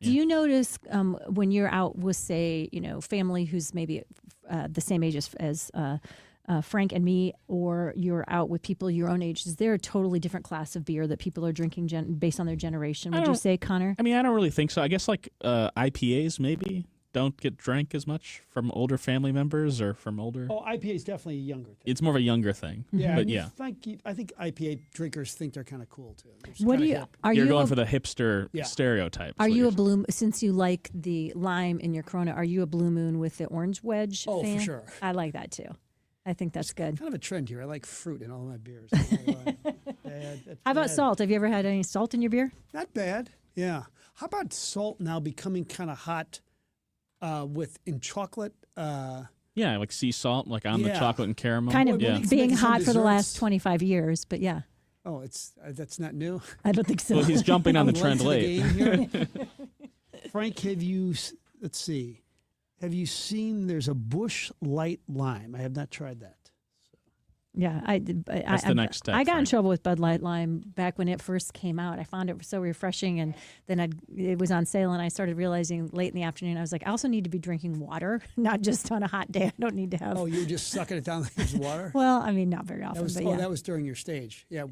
S3: Do you notice when you're out with, say, family who's maybe the same age as Frank and me, or you're out with people your own age, is there a totally different class of beer that people are drinking based on their generation? Would you say, Connor?
S4: I mean, I don't really think so. I guess like IPAs maybe don't get drank as much from older family members or from older.
S2: Oh, IPA is definitely a younger thing.
S4: It's more of a younger thing.
S2: Yeah,
S4: but
S2: and
S4: yeah.
S2: I think IPA drinkers think they're kind of cool too.
S3: What do you? Are
S4: You're
S3: you
S4: going for the hipster stereotype.
S3: Are you a blue? Since you like the lime in your Corona, are you a Blue Moon with the orange wedge?
S2: Oh, for
S3: fan?
S2: sure.
S3: I like that too. I think that's good.
S2: Kind of a trend here. I like fruit in all my beers.
S3: How about salt? Have you ever had any salt in your beer?
S2: Not bad. Yeah. How about salt now becoming kind of hot in chocolate?
S4: Yeah, like sea salt, like on the chocolate and caramel.
S3: Kind of being hot for the
S2: desserts.
S3: last 25 years, but yeah.
S2: Oh, that's not new.
S3: I don't think so.
S4: Well, he's jumping on the
S2: I'm
S4: trend
S2: late to the
S4: late.
S2: game here. Frank, let's see. Have you seen there's a Busch Light Lime? I have not tried that.
S3: Yeah,
S4: That's the next step,
S3: I got in
S4: Frank.
S3: trouble with Bud Light Lime back when it first came out. I found it so refreshing, and then it was on sale, and I started realizing late in the afternoon, I was like, I also need to be drinking water, not just on a hot day. I don't need to have.
S2: Oh, you were just sucking it down like it's water?
S3: Well, I mean, not very often, but yeah.
S2: that was during your stage. Yeah,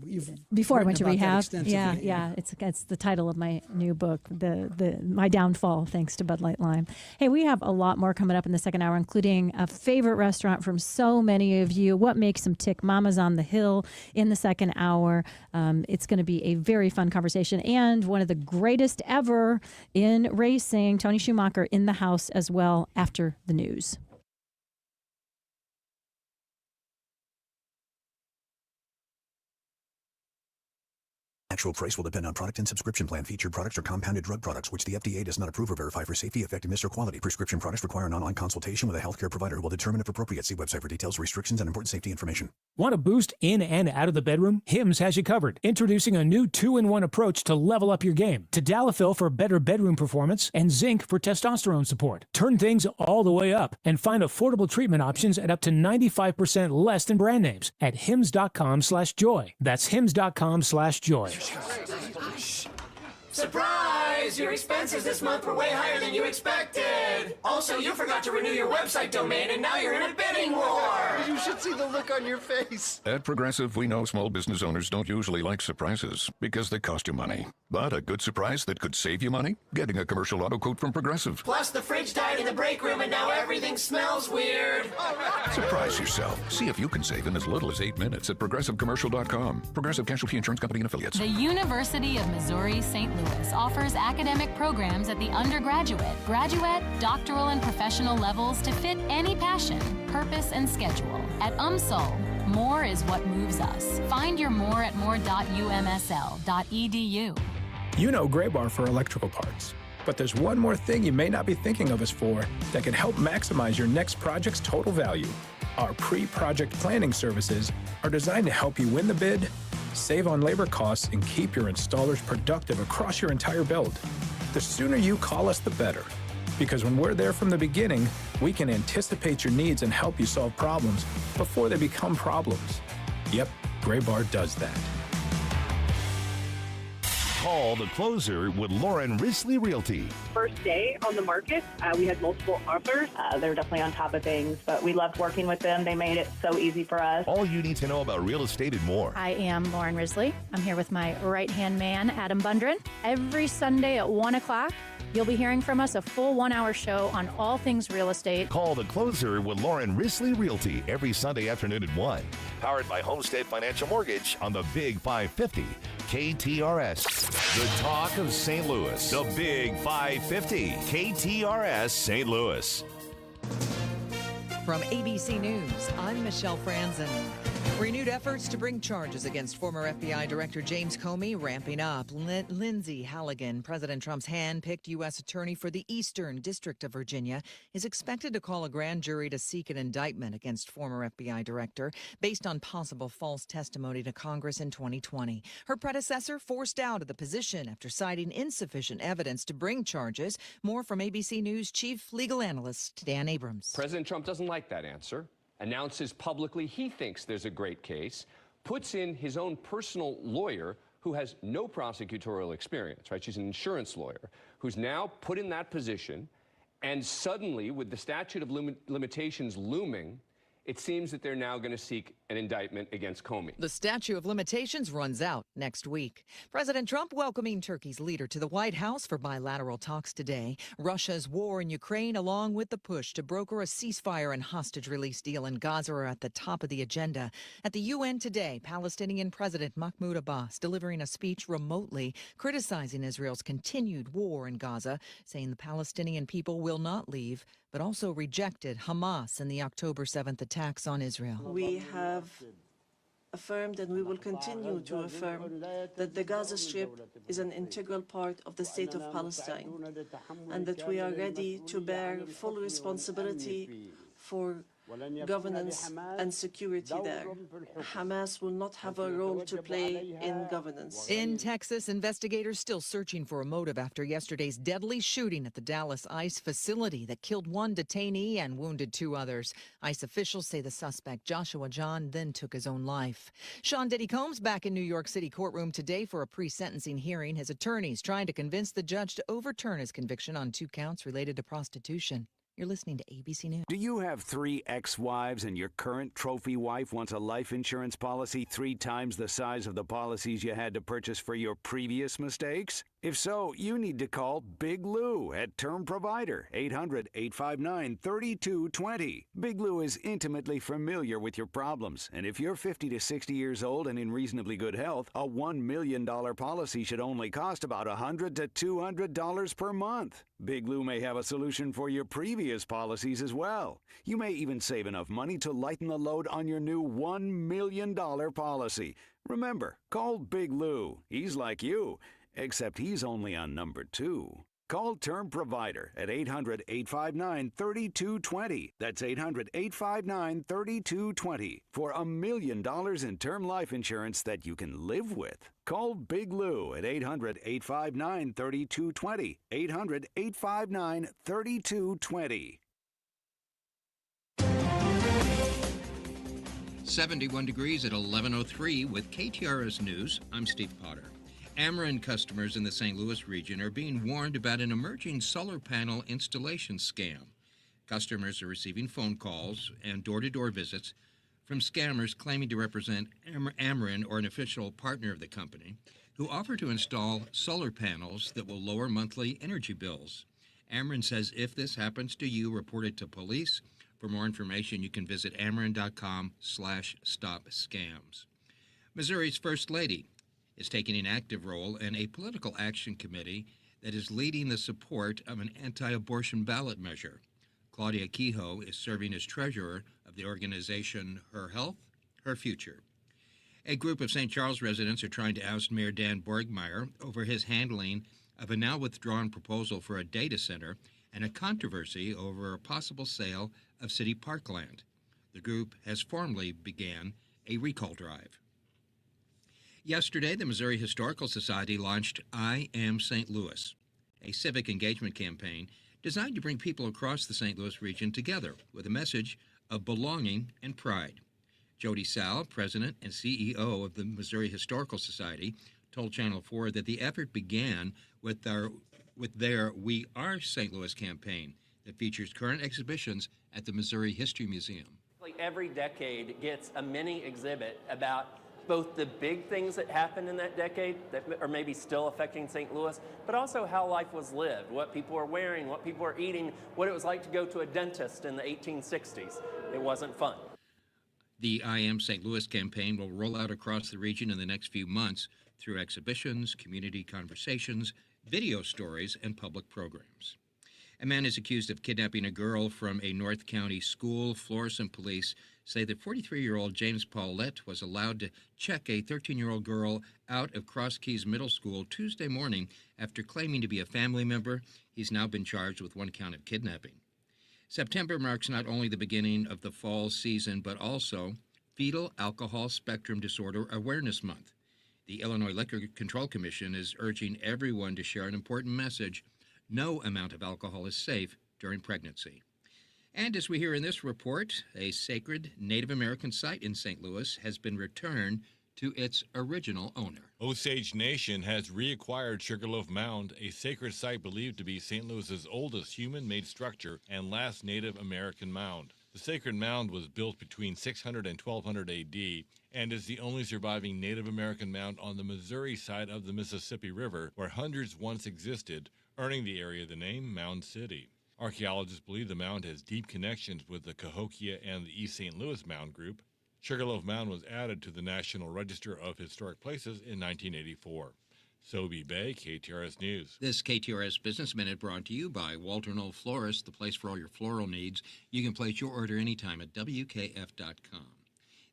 S3: Before I
S2: written
S3: went to
S2: about that
S3: rehab.
S2: extensively.
S3: Yeah. It's the title of my new book, My Downfall, thanks to Bud Light Lime. Hey, we have a lot more coming up in the second hour, including a favorite restaurant from so many of you. What makes them tick? Mama's on the Hill in the second hour. It's going to be a very fun conversation, and one of the greatest ever in racing, Tony Schumacher, in the house as well after the news.
S6: Actual price will depend on product and subscription plan. Featured products are compounded drug products, which the FDA does not approve or verify for safety, effectiveness, or quality. Prescription products require an online consultation with a healthcare provider who will determine if appropriate. See website for details, restrictions, and important safety information.
S22: Want a boost in and out of the bedroom? Hims has you covered. Introducing a new 2-in-1 approach to level up your game. Tadalafil for better bedroom performance and zinc for testosterone support. Turn things all the way up and find affordable treatment options at up to 95% less than brand names at hims.com/joy. That's hims.com/joy.
S23: Surprise! Your expenses this month were way higher than you expected. Also, you forgot to renew your website domain, and now you're in a bidding war.
S24: You should see the look on your face. At Progressive, we know small business owners don't usually like surprises because they cost you money. But a good surprise that could save you money? Getting a commercial auto quote from Progressive.
S23: Plus, the fridge died in the break room, and now everything smells weird.
S24: Surprise yourself. See if you can save in as little as 8 minutes at progressivecommercial.com. Progressive Casualty Insurance Company and Affiliates.
S25: The University of Missouri St. Louis offers academic programs at the undergraduate, graduate, doctoral, and professional levels to fit any passion, purpose, and schedule. At UMSL, more is what moves us. Find your more at more.umsl.edu.
S26: You know Gray Bar for electrical parts, but there's one more thing you may not be thinking of us for that can help maximize your next project's total value. Our pre-project planning services are designed to help you win the bid, save on labor costs, and keep your installers productive across your entire build. The sooner you call us, the better. Because when we're there from the beginning, we can anticipate your needs and help you solve problems before they become problems. Yep, Gray Bar does that.
S1: Call the closer with Lauren Risley Realty.
S27: First day on the market, we had multiple offers. They're definitely on top of things, but we loved working with them. They made it so easy for us.
S1: All you need to know about real estate and more.
S28: I am Lauren Risley. I'm here with my right-hand man, Adam Bundren. Every Sunday at 1 o'clock, you'll be hearing from us a full 1-hour show on all things real estate.
S1: Call the closer with Lauren Risley Realty every Sunday afternoon at 1. Powered by Homestead Financial Mortgage on the Big 550 KTRS. The talk of St. Louis. The Big 550 KTRS St. Louis.
S10: From ABC News, I'm Michelle Franzen. Renewed efforts to bring charges against former FBI Director James Comey ramping up. Lindsay Halligan, President Trump's hand-picked U.S. attorney for the Eastern District of Virginia, is expected to call a grand jury to seek an indictment against former FBI Director based on possible false testimony to Congress in 2020. Her predecessor forced out of the position after citing insufficient evidence to bring charges. More from ABC News Chief Legal Analyst Dan Abrams.
S29: President Trump doesn't like that answer. Announces publicly he thinks there's a great case, puts in his own personal lawyer who has no prosecutorial experience, right? She's an insurance lawyer who's now put in that position, and suddenly, with the statute of limitations looming, it seems that they're now going to seek an indictment against Comey.
S10: The statute of limitations runs out next week. President Trump welcoming Turkey's leader to the White House for bilateral talks today. Russia's war in Ukraine, along with the push to broker a ceasefire and hostage release deal in Gaza, are at the top of the agenda. At the UN today, Palestinian President Mahmoud Abbas delivering a speech remotely, criticizing Israel's continued war in Gaza, saying the Palestinian people will not leave, but also rejected Hamas and the October 7th attacks on Israel.
S7: We have affirmed and we will continue to affirm that the Gaza Strip is an integral part of the state of Palestine and that we are ready to bear full responsibility for governance and security there. Hamas will not have a role to play in governance.
S10: In Texas, investigators still searching for a motive after yesterday's deadly shooting at the Dallas ICE facility that killed one detainee and wounded 2 others. ICE officials say the suspect, Joshua John, then took his own life. Sean Diddy Combs back in New York City courtroom today for a pre-sentencing hearing. His attorneys trying to convince the judge to overturn his conviction on 2 counts related to prostitution. You're listening to ABC News.
S8: Do you have 3 ex-wives and your current trophy wife wants a life insurance policy 3 times the size of the policies you had to purchase for your previous mistakes? If so, you need to call Big Lou at Term Provider, 800-859-3220. Big Lou is intimately familiar with your problems, and if you're 50 to 60 years old and in reasonably good health, a $1 million policy should only cost about $100 to $200 per month. Big Lou may have a solution for your previous policies as well. You may even save enough money to lighten the load on your new $1 million policy. Remember, call Big Lou. He's like you, except he's only on number 2. Call Term Provider at 800-859-3220. That's 800-859-3220 for $1 million in term life insurance that you can live with. Call Big Lou at 800-859-3220. 800-859-3220.
S9: 71 degrees at 11:03 with KTRS News. I'm Steve Potter. Ameren customers in the St. Louis region are being warned about an emerging solar panel installation scam. Customers are receiving phone calls and door-to-door visits from scammers claiming to represent Ameren or an official partner of the company who offer to install solar panels that will lower monthly energy bills. Ameren says if this happens to you, report it to police. For more information, you can visit ameren.com/stopscams. Missouri's First Lady is taking an active role in a political action committee that is leading the support of an anti-abortion ballot measure. Claudia Kehoe is serving as treasurer of the organization Her Health, Her Future. A group of St. Charles residents are trying to oust Mayor Dan Borgmeyer over his handling of a now withdrawn proposal for a data center and a controversy over a possible sale of city parkland. The group has formally began a recall drive. Yesterday, the Missouri Historical Society launched I Am St. Louis, a civic engagement campaign designed to bring people across the St. Louis region together with a message of belonging and pride. Jody Sal, president and CEO of the Missouri Historical Society, told Channel 4 that the effort began with their We Are St. Louis campaign that features current exhibitions at the Missouri History Museum.
S11: Every decade gets a mini exhibit about both the big things that happened in that decade that are maybe still affecting St. Louis, but also how life was lived, what people were wearing, what people were eating, what it was like to go to a dentist in the 1860s. It wasn't fun.
S9: The I Am St. Louis campaign will roll out across the region in the next few months through exhibitions, community conversations, video stories, and public programs. A man is accused of kidnapping a girl from a North County school. Florissant police say that 43-year-old James Paulette was allowed to check a 13-year-old girl out of Cross Keys Middle School Tuesday morning after claiming to be a family member. He's now been charged with 1 count of kidnapping. September marks not only the beginning of the fall season, but also Fetal Alcohol Spectrum Disorder Awareness Month. The Illinois Liquor Control Commission is urging everyone to share an important message: no amount of alcohol is safe during pregnancy. And as we hear in this report, a sacred Native American site in St. Louis has been returned to its original owner.
S12: Osage Nation has reacquired Sugarloaf Mound, a sacred site believed to be St. Louis's oldest human-made structure and last Native American mound. The sacred mound was built between 600 and 1200 AD and is the only surviving Native American mound on the Missouri side of the Mississippi River, where hundreds once existed, earning the area the name Mound City. Archaeologists believe the mound has deep connections with the Cahokia and the East St. Louis Mound Group. Sugarloaf Mound was added to the National Register of Historic Places in 1984. Sobe Bay, KTRS News.
S9: This KTRS Business Minute brought to you by Walter Knoll Florist, the place for all your floral needs. You can place your order anytime at WKF.com.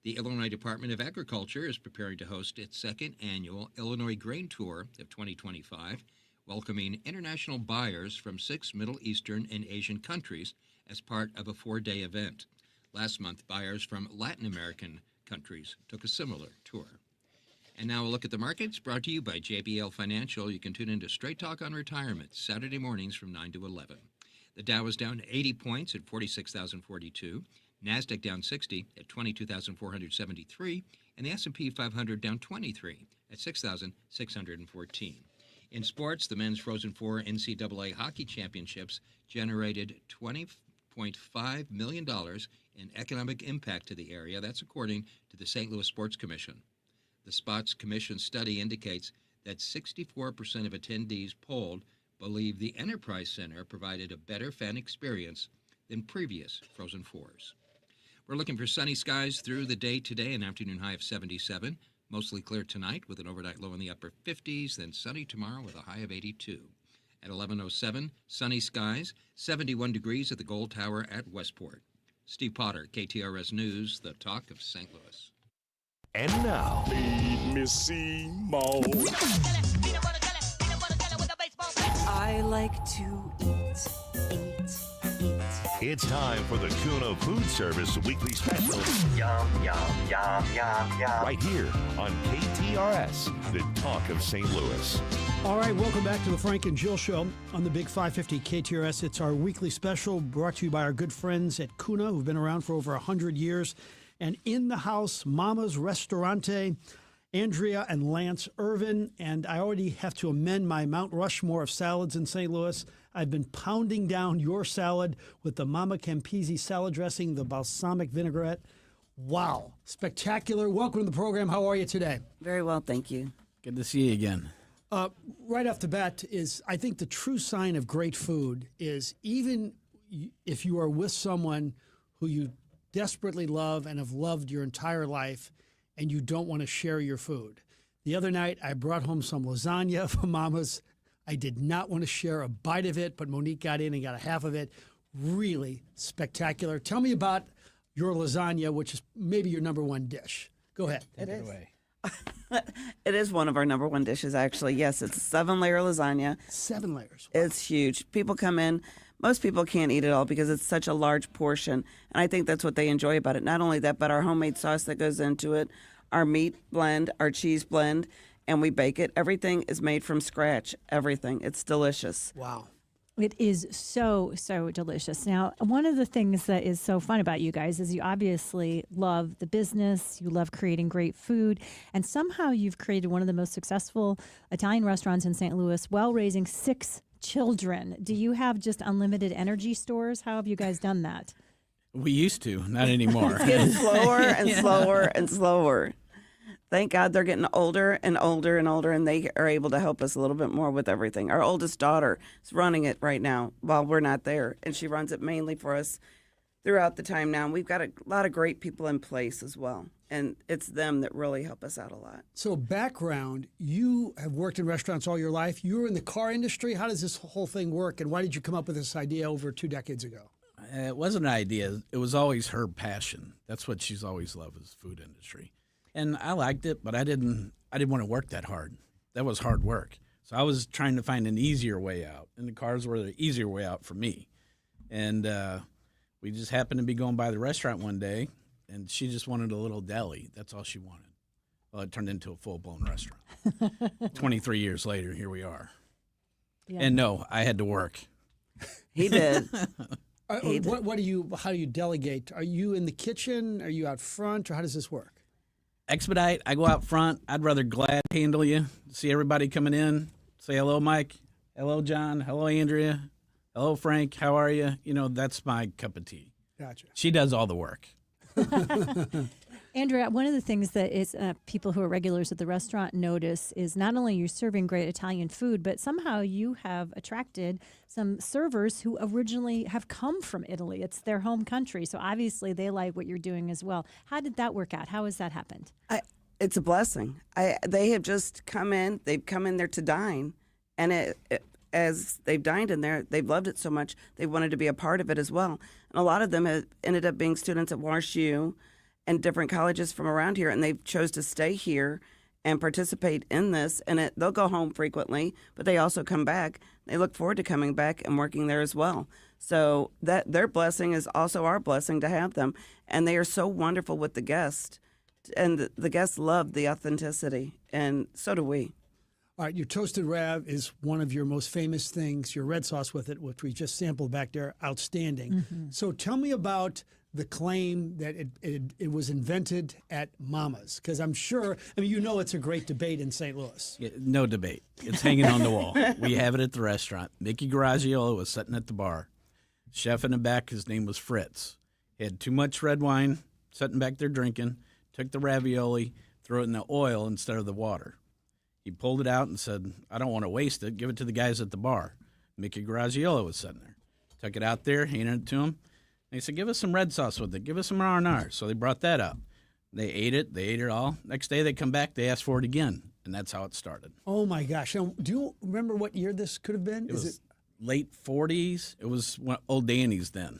S9: The Illinois Department of Agriculture is preparing to host its second annual Illinois Grain Tour of 2025, welcoming international buyers from 6 Middle Eastern and Asian countries as part of a 4-day event. Last month, buyers from Latin American countries took a similar tour. And now a look at the markets, brought to you by JBL Financial. You can tune into Straight Talk on Retirement, Saturday mornings from 9 to 11. The Dow is down 80 points at 46,042. NASDAQ down 60 at 22,473. And the S&P 500 down 23 at 6,614. In sports, the men's Frozen Four NCAA Hockey Championships generated $20.5 million in economic impact to the area. That's according to the St. Louis Sports Commission. The Spots Commission study indicates that 64% of attendees polled believe the Enterprise Center provided a better fan experience than previous Frozen Fours. We're looking for sunny skies through the day today, an afternoon high of 77. Mostly clear tonight with an overnight low in the upper 50s, then sunny tomorrow with a high of 82. At 11:07, sunny skies, 71 degrees at the Gold Tower at Westport. Steve Potter, KTRS News, the talk of St. Louis.
S1: And now,
S5: Feed me Seymour.
S13: I like to eat.
S1: it's time for the Kuno Food Service Weekly Special.
S13: Yum, yum, yum, yum, yum.
S1: Right here on KTRS, the talk of St. Louis.
S2: All right, welcome back to the Frank and Jill Show on the Big 550 KTRS. It's our weekly special brought to you by our good friends at Kuna, who've been around for over 100 years. And in the house, Mama's Restaurante, Andrea and Lance Irvin. And I already have to amend my Mount Rushmore of salads in St. Louis. I've been pounding down your salad with the Mama Campisi salad dressing, the balsamic vinaigrette. Wow, spectacular. Welcome to the program. How are you today?
S13: Very well, thank you.
S14: Good to see you again.
S2: Right off the bat is, I think the true sign of great food is even if you are with someone who you desperately love and have loved your entire life and you don't want to share your food. The other night, I brought home some lasagna from Mama's. I did not want to share a bite of it, but Monique got in and got a half of it. Really spectacular. Tell me about your lasagna, which is maybe your number one dish. Go ahead.
S14: Take it away.
S13: It is one of our number one dishes, actually. Yes, it's a 7-layer lasagna.
S2: 7 layers. Wow.
S13: It's huge. People come in. Most people can't eat it all because it's such a large portion. And I think that's what they enjoy about it. Not only that, but our homemade sauce that goes into it, our meat blend, our cheese blend, and we bake it. Everything is made from scratch. Everything. It's delicious.
S2: Wow.
S3: It is so, so delicious. Now, one of the things that is so fun about you guys is you obviously love the business, you love creating great food, and somehow you've created one of the most successful Italian restaurants in St. Louis while raising 6 children. Do you have just unlimited energy stores? How have you guys done that?
S14: We used to, not anymore.
S13: It's getting slower and slower and slower. Thank God they're getting older and older and older, and they are able to help us a little bit more with everything. Our oldest daughter is running it right now while we're not there, and she runs it mainly for us throughout the time now. We've got a lot of great people in place as well, and it's them that really help us out a lot.
S2: So background, you have worked in restaurants all your life. You were in the car industry. How does this whole thing work, and why did you come up with this idea over 2 decades ago?
S14: It wasn't an idea. It was always her passion. That's what she's always loved, is the food industry. And I liked it, but I didn't want to work that hard. That was hard work. So I was trying to find an easier way out, and the cars were the easier way out for me. And we just happened to be going by the restaurant one day, and she just wanted a little deli. That's all she wanted. Well, it turned into a full-blown restaurant. 23 years later, here we are. Yeah. And no, I had to work.
S13: He did.
S2: How do you delegate? Are you in the kitchen? Are you out front? Or how does this work?
S14: Expedite, I go out front. I'd rather glad handle you. See everybody coming in. Say hello, Mike. Hello, John. Hello, Andrea. Hello, Frank. How are you? You know, that's my cup of tea.
S2: Gotcha.
S14: She does all the work.
S3: Andrea, one of the things that is people who are regulars at the restaurant notice is not only you're serving great Italian food, but somehow you have attracted some servers who originally have come from Italy. It's their home country, so obviously they like what you're doing as well. How did that work out? How has that happened?
S13: It's a blessing. They have just come in. They've come in there to dine, and as they've dined in there, they've loved it so much they wanted to be a part of it as well. And a lot of them have ended up being students at WashU and different colleges from around here, and they chose to stay here and participate in this. And they'll go home frequently, but they also come back. They look forward to coming back and working there as well. So that their blessing is also our blessing to have them, and they are so wonderful with the guests, and the guests love the authenticity, and so do we.
S2: All right, your toasted rav is one of your most famous things. Your red sauce with it, which we just sampled back there, outstanding.
S3: Mm-hmm.
S2: So tell me about the claim that it was invented at Mama's, because I'm sure, it's a great debate in St. Louis.
S14: Yeah, no debate. It's hanging on the wall. We have it at the restaurant. Mickey Garagiola was sitting at the bar. Chef in the back, his name was Fritz. He had too much red wine, sitting back there drinking, took the ravioli, threw it in the oil instead of the water. He pulled it out and said, I don't want to waste it. Give it to the guys at the bar. Mickey Garagiola was sitting there. Took it out there, handed it to him. And he said, give us some red sauce with it. Give us some R&R. So they brought that up. They ate it. They ate it all. Next day they come back. They asked for it again. And that's how it started.
S2: Oh, my gosh. Now, do you remember what year this could have been?
S14: It was late 40s. It was Old Danny's then.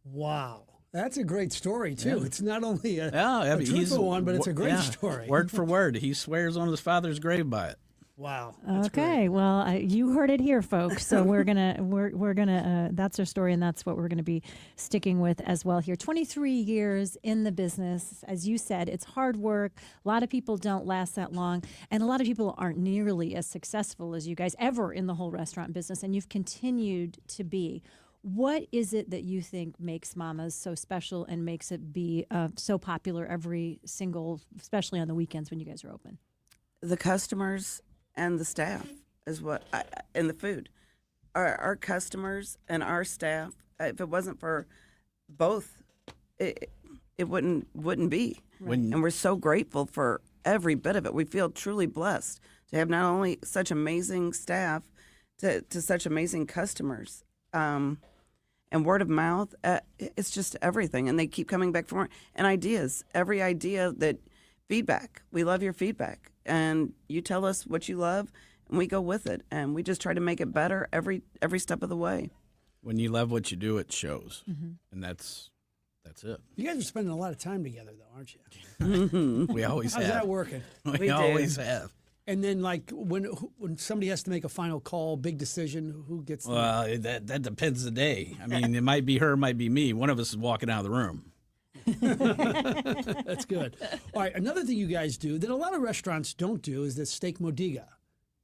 S2: Wow. That's a great story, too.
S14: Yeah.
S2: It's not only a
S14: he's
S2: truthful one, but it's a great story.
S14: Word for word. He swears on his father's grave by it.
S2: Wow.
S3: Okay, well, you heard it here, folks. So we're gonna that's our story, and that's what we're gonna be sticking with as well here. 23 years in the business, as you said, it's hard work. A lot of people don't last that long, and a lot of people aren't nearly as successful as you guys ever in the whole restaurant business, and you've continued to be. What is it that you think makes Mama's so special and makes it be so popular every single, especially on the weekends when you guys are open?
S13: The customers and the staff is and the food. Our customers and our staff, if it wasn't for both, it wouldn't be. And we're so grateful for every bit of it. We feel truly blessed to have not only such amazing staff, to such amazing customers. And word of mouth, it's just everything. And they keep coming back for more. And ideas, every idea feedback. We love your feedback. And you tell us what you love, and we go with it. And we just try to make it better every step of the way.
S14: When you love what you do, it shows. Mm-hmm. And that's it.
S2: You guys are spending a lot of time together, though, aren't you?
S14: We always have.
S2: How's that working?
S14: We always have.
S2: And then, like, when somebody has to make a final call, big decision, who gets the...
S14: Well, that depends the day. I mean, it might be her, it might be me. One of us is walking out of the room.
S2: That's good. All right, another thing you guys do that a lot of restaurants don't do is the steak modiga.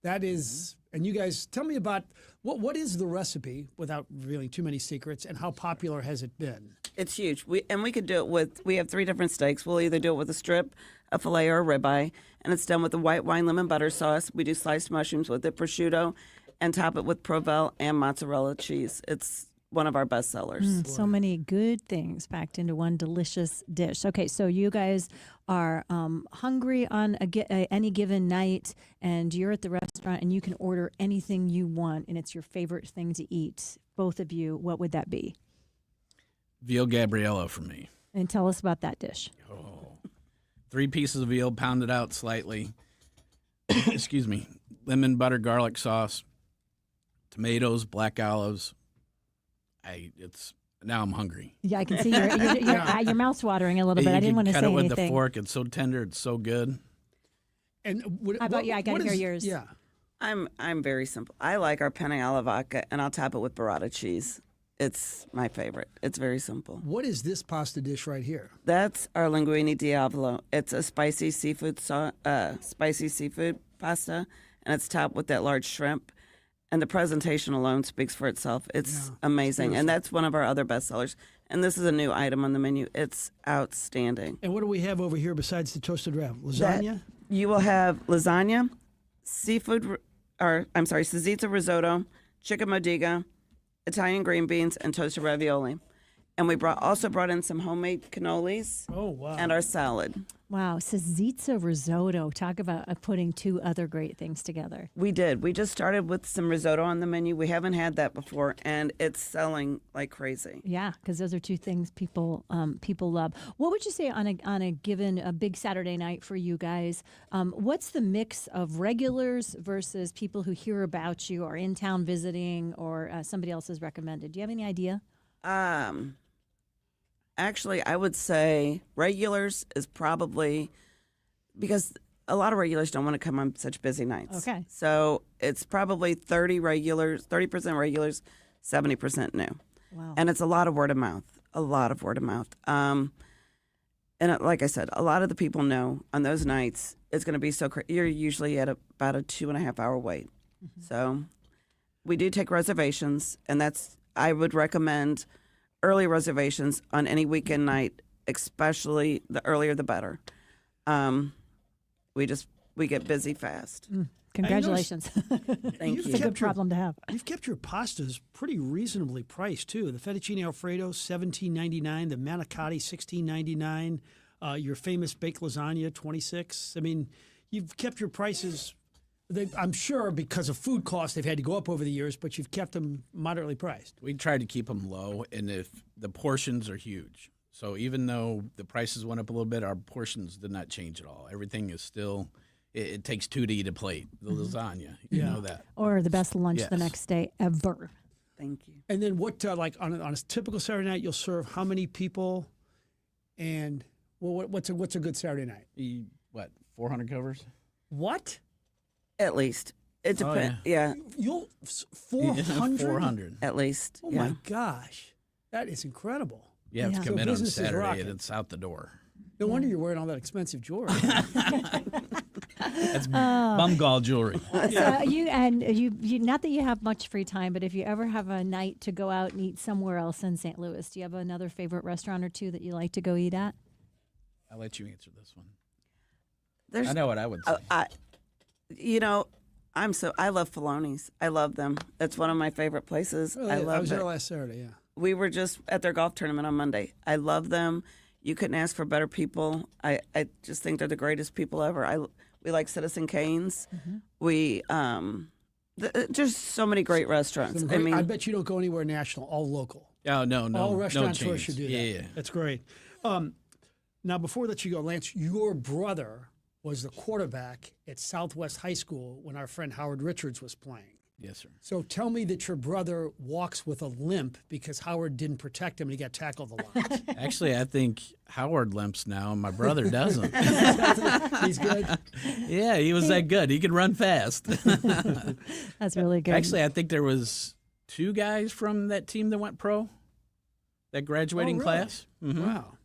S2: That is, and you guys, tell me about, what is the recipe, without revealing too many secrets, and how popular has it been?
S13: It's huge. We could do it we have 3 different steaks. We'll either do it with a strip, a filet, or a ribeye, and it's done with a white wine lemon butter sauce. We do sliced mushrooms with it, prosciutto, and top it with Provel and mozzarella cheese. It's one of our best sellers.
S3: So many good things packed into one delicious dish. Okay, so you guys are hungry on any given night, and you're at the restaurant, and you can order anything you want, and it's your favorite thing to eat. Both of you, what would that be?
S14: Veal Gabriella for me.
S3: And tell us about that dish.
S14: 3 pieces of veal pounded out slightly. Excuse me. Lemon, butter, garlic sauce, tomatoes, black olives. Now I'm hungry.
S3: Yeah, I can see your mouth's watering a little bit. I didn't want to say anything.
S14: Cut it with the fork. It's so tender. It's so good.
S2: And
S3: how about you? I got to hear yours.
S2: Yeah,
S13: I'm very simple. I like our penne alla vodka, and I'll top it with burrata cheese. It's my favorite. It's very simple.
S2: What is this pasta dish right here?
S13: That's our linguine diavolo. It's a spicy seafood pasta, and it's topped with that large shrimp. And the presentation alone speaks for itself. It's amazing. And that's one of our other bestsellers. And this is a new item on the menu. It's outstanding.
S2: And what do we have over here besides the toasted rav? Lasagna?
S13: You will have lasagna, Sazita risotto, chicken modiga, Italian green beans, and toasted ravioli. And we also brought in some homemade cannolis.
S2: Oh, wow.
S13: And our salad.
S3: Wow. Sizitza risotto. Talk about putting two other great things together.
S13: We did. We just started with some risotto on the menu. We haven't had that before, and it's selling like crazy.
S3: Yeah, because those are two things people love. What would you say on a given a big Saturday night for you guys? What's the mix of regulars versus people who hear about you or in town visiting or somebody else has recommended? Do you have any idea?
S13: Actually, I would say regulars is probably because a lot of regulars don't want to come on such busy nights.
S3: Okay.
S13: So it's probably 30% regulars, 70% new.
S3: Wow.
S13: And it's a lot of word of mouth. And like I said, a lot of the people know on those nights it's going to be so crazy. You're usually at about a 2.5 hour wait.
S3: Mm-hmm.
S13: So we do take reservations, and I would recommend early reservations on any weekend night, especially the earlier the better. We get busy fast.
S3: Congratulations.
S13: Thank you.
S3: It's a good problem to have.
S2: You've kept your pastas pretty reasonably priced too. The fettuccine alfredo, $17.99. The manicotti, $16.99. Your famous baked lasagna, $26. I mean, you've kept your prices. I'm sure because of food costs, they've had to go up over the years, but you've kept them moderately priced.
S14: We try to keep them low, and if the portions are huge. So even though the prices went up a little bit, our portions did not change at all. Everything is still, it takes two to eat a plate. The lasagna, you know that.
S3: Or the best lunch
S14: Yes.
S3: the next day ever.
S13: Thank you.
S2: And then what, like on a typical Saturday night, you'll serve how many people? And what's a good Saturday night?
S14: 400 covers?
S2: What?
S13: At least. It depends. Yeah.
S2: You'll 400?
S14: 400.
S13: At least.
S2: Oh
S13: yeah.
S2: my gosh. That is incredible.
S14: You have to come in on
S2: business is
S14: Saturday,
S2: rocking.
S14: and it's out the door.
S2: No wonder you're wearing all that expensive jewelry.
S14: That's bumgall jewelry.
S3: So you not that you have much free time, but if you ever have a night to go out and eat somewhere else in St. Louis, do you have another favorite restaurant or two that you like to go eat at?
S14: I'll let you answer this one.
S13: There's,
S14: I know what I would say.
S13: I love Filoni's. I love them. It's one of my favorite places.
S2: Really?
S13: I love
S2: I was
S13: it.
S2: there last Saturday, yeah.
S13: We were just at their golf tournament on Monday. I love them. You couldn't ask for better people. I just think they're the greatest people ever. We like Citizen Kane's.
S2: Mm-hmm.
S13: We just so many great restaurants.
S2: I bet you don't go anywhere national, all local.
S14: Oh, no.
S2: All
S14: no
S2: restaurateurs
S14: chains.
S2: should do that.
S14: Yeah.
S2: That's great. Now, before that you go, Lance, your brother was the quarterback at Southwest High School when our friend Howard Richards was playing.
S14: Yes, sir.
S2: So tell me that your brother walks with a limp because Howard didn't protect him and he got tackled a lot.
S14: Actually, I think Howard limps now, and my brother doesn't.
S2: He's good?
S14: Yeah, he was that good. He could run fast.
S3: That's really good.
S14: Actually, I think there was 2 guys from that team that went pro, that graduating
S2: really?
S14: class. Mm-hmm.
S2: Wow.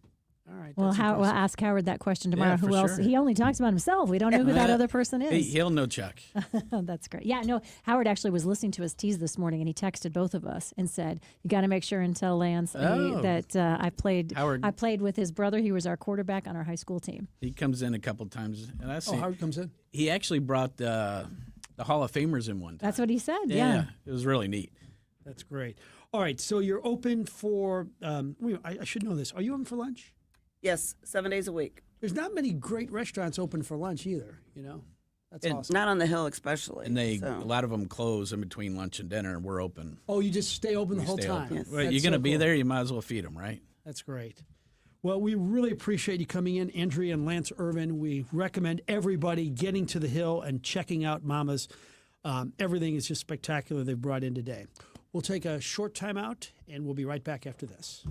S2: All right.
S3: Well,
S2: that's
S3: we'll
S2: impressive.
S3: ask Howard that question tomorrow.
S14: Yeah,
S3: Who
S14: for
S3: else?
S14: sure.
S3: He only talks about himself. We don't know who that other person is.
S14: He'll know Chuck.
S3: That's great. Yeah, no, Howard actually was listening to his tease this morning, and he texted both of us and said, "You got to make sure and tell Lance that I played.
S14: Howard.
S3: I played with his brother. He was our quarterback on our high school team."
S14: He comes in a couple times, and I see.
S2: Howard comes in?
S14: He actually brought the Hall of Famers in one time.
S3: That's what he said. Yeah.
S14: It was really neat.
S2: That's great. All right, so you're open for, I should know this. Are you open for lunch?
S13: Yes, 7 days a week.
S2: There's not many great restaurants open for lunch either, That's awesome.
S13: Not on the Hill, especially.
S14: And
S13: so.
S14: a lot of them close in between lunch and dinner, and we're open.
S2: Oh, you just stay open the
S14: We
S2: whole
S14: stay
S2: time?
S14: open.
S13: Yes.
S14: Well,
S2: That's
S14: you're going to
S2: so
S14: be
S2: cool.
S14: there, you might as well feed them, right?
S2: That's great. Well, we really appreciate you coming in, Andrea and Lance Irvin. We recommend everybody getting to the Hill and checking out Mama's. Everything is just spectacular they've brought in today. We'll take a short time out, and we'll be right back after this.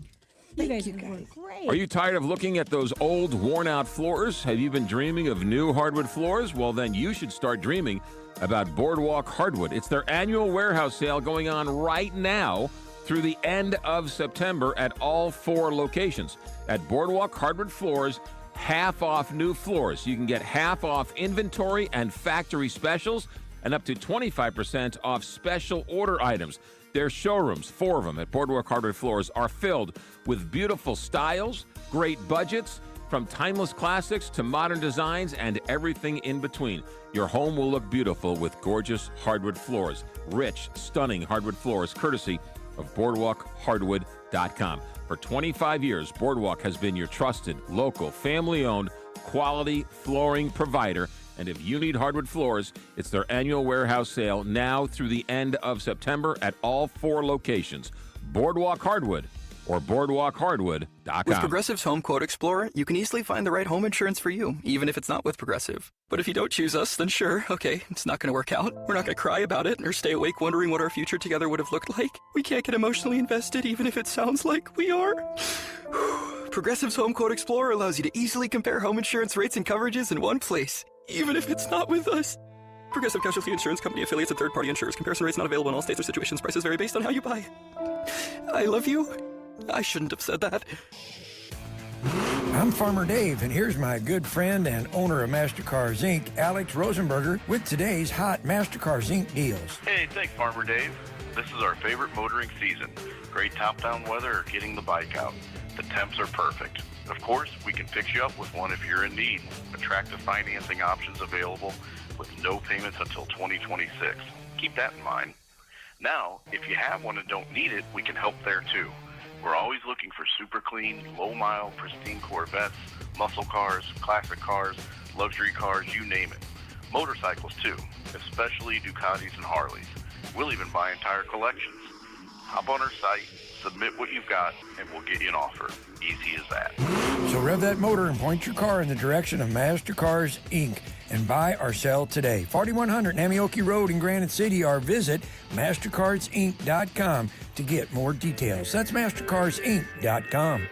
S3: You guys are great.
S4: Are you tired of looking at those old, worn-out floors? Have you been dreaming of new hardwood floors? Well, then you should start dreaming about Boardwalk Hardwood. It's their annual warehouse sale going on right now through the end of September at all 4 locations. At Boardwalk Hardwood Floors, half off new floors. You can get half off inventory and factory specials and up to 25% off special order items. Their showrooms, 4 of them at Boardwalk Hardwood Floors, are filled with beautiful styles, great budgets, from timeless classics to modern designs and everything in between. Your home will look beautiful with gorgeous hardwood floors. Rich, stunning hardwood floors, courtesy of BoardwalkHardwood.com. For 25 years, Boardwalk has been your trusted, local, family-owned, quality flooring provider. And if you need hardwood floors, it's their annual warehouse sale now through the end of September at all 4 locations. Boardwalk Hardwood or BoardwalkHardwood.com.
S6: With Progressive's Home Quote Explorer, you can easily find the right home insurance for you, even if it's not with Progressive. But if you don't choose us, then sure, okay, it's not going to work out. We're not going to cry about it or stay awake wondering what our future together would have looked like. We can't get emotionally invested, even if it sounds like we are. Progressive's Home Quote Explorer allows you to easily compare home insurance rates and coverages in one place, even if it's not with us. Progressive Casualty Insurance Company affiliates and third-party insurers. Comparison rates not available in all states or situations. Prices vary based on how you buy. I love you. I shouldn't have said that.
S15: I'm Farmer Dave, and here's my good friend and owner of MasterCars Inc., Alex Rosenberger, with today's hot MasterCars Inc. deals.
S16: Hey, thanks, Farmer Dave. This is our favorite motoring season. Great top-down weather or getting the bike out. The temps are perfect. Of course, we can fix you up with one if you're in need. Attractive financing options available with no payments until 2026. Keep that in mind. Now, if you have one and don't need it, we can help there too. We're always looking for super clean, low-mile, pristine Corvettes, muscle cars, classic cars, luxury cars, you name it. Motorcycles too, especially Ducatis and Harleys. We'll even buy entire collections. Hop on our site, submit what you've got, and we'll get you an offer. Easy as that.
S15: So rev that motor and point your car in the direction of MasterCars Inc. and buy or sell today. 4100 Namioki Road in Granite City, or visit MasterCarsInc.com to get more details. That's MasterCarsInc.com.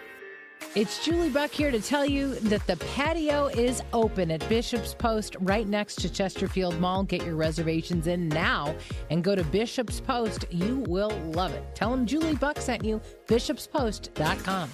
S17: It's Julie Buck here to tell you that the patio is open at Bishop's Post right next to Chesterfield Mall. Get your reservations in now and go to Bishop's Post. You will love it. Tell them Julie Buck sent you, bishopspost.com.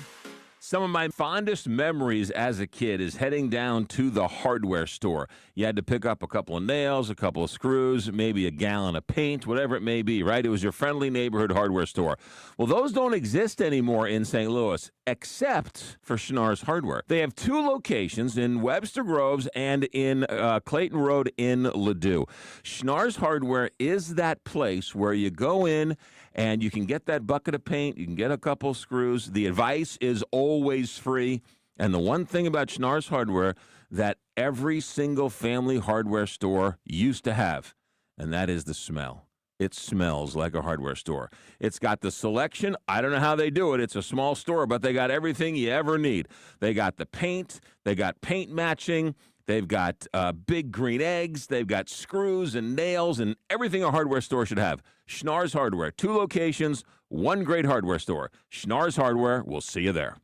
S4: Some of my fondest memories as a kid is heading down to the hardware store. You had to pick up a couple of nails, a couple of screws, maybe a gallon of paint, whatever it may be, right? It was your friendly neighborhood hardware store. Well, those don't exist anymore in St. Louis, except for Schnarr's Hardware. They have 2 locations in Webster Groves and in Clayton Road in Ladue. Schnarr's Hardware is that place where you go in and you can get that bucket of paint, you can get a couple screws. The advice is always free. And the one thing about Schnarr's Hardware that every single family hardware store used to have, and that is the smell. It smells like a hardware store. It's got the selection. I don't know how they do it. It's a small store, but they got everything you ever need. They got the paint. They got paint matching. They've got big green eggs. They've got screws and nails and everything a hardware store should have. Schnarr's Hardware, 2 locations, 1 great hardware store. Schnarr's Hardware, we'll see you there.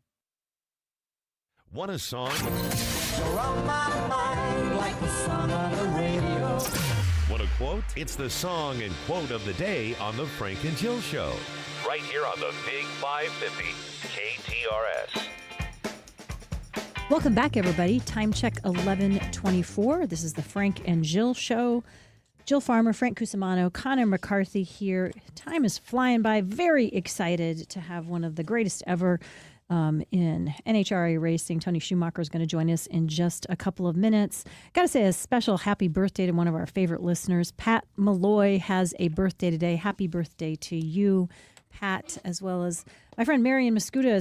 S1: Want a song?
S23: You're on my mind like the song on the radio.
S1: Want a quote? It's the song and quote of the day on the Frank and Jill Show. Right here on the Big 550 KTRS.
S3: Welcome back, everybody. Time check 11:24. This is the Frank and Jill Show. Jill Farmer, Frank Cusimano, Connor McCarthy here. Time is flying by. Very excited to have one of the greatest ever in NHRA racing. Tony Schumacher is going to join us in just a couple of minutes. Got to say a special happy birthday to one of our favorite listeners. Pat Malloy has a birthday today. Happy birthday to you, Pat, as well as my friend Marion Mascuda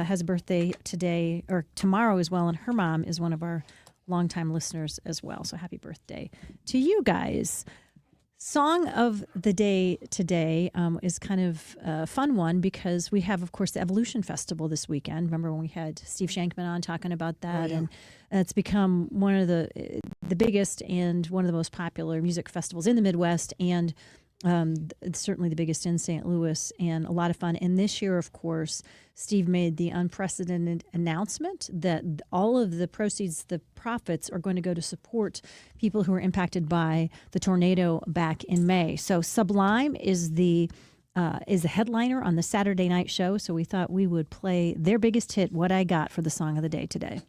S3: has a birthday today or tomorrow as well, and her mom is one of our longtime listeners as well. So happy birthday to you guys. Song of the day today is kind of a fun one because we have, of course, the Evolution Festival this weekend. Remember when we had Steve Shankman on talking about that? And it's become one of the biggest and one of the most popular music festivals in the Midwest, and it's certainly the biggest in St. Louis, and a lot of fun. And this year, of course, Steve made the unprecedented announcement that all of the proceeds, the profits, are going to go to support people who were impacted by the tornado back in May. So Sublime is the headliner on the Saturday night show. So we thought we would play their biggest hit, What I Got, for the song of the day today.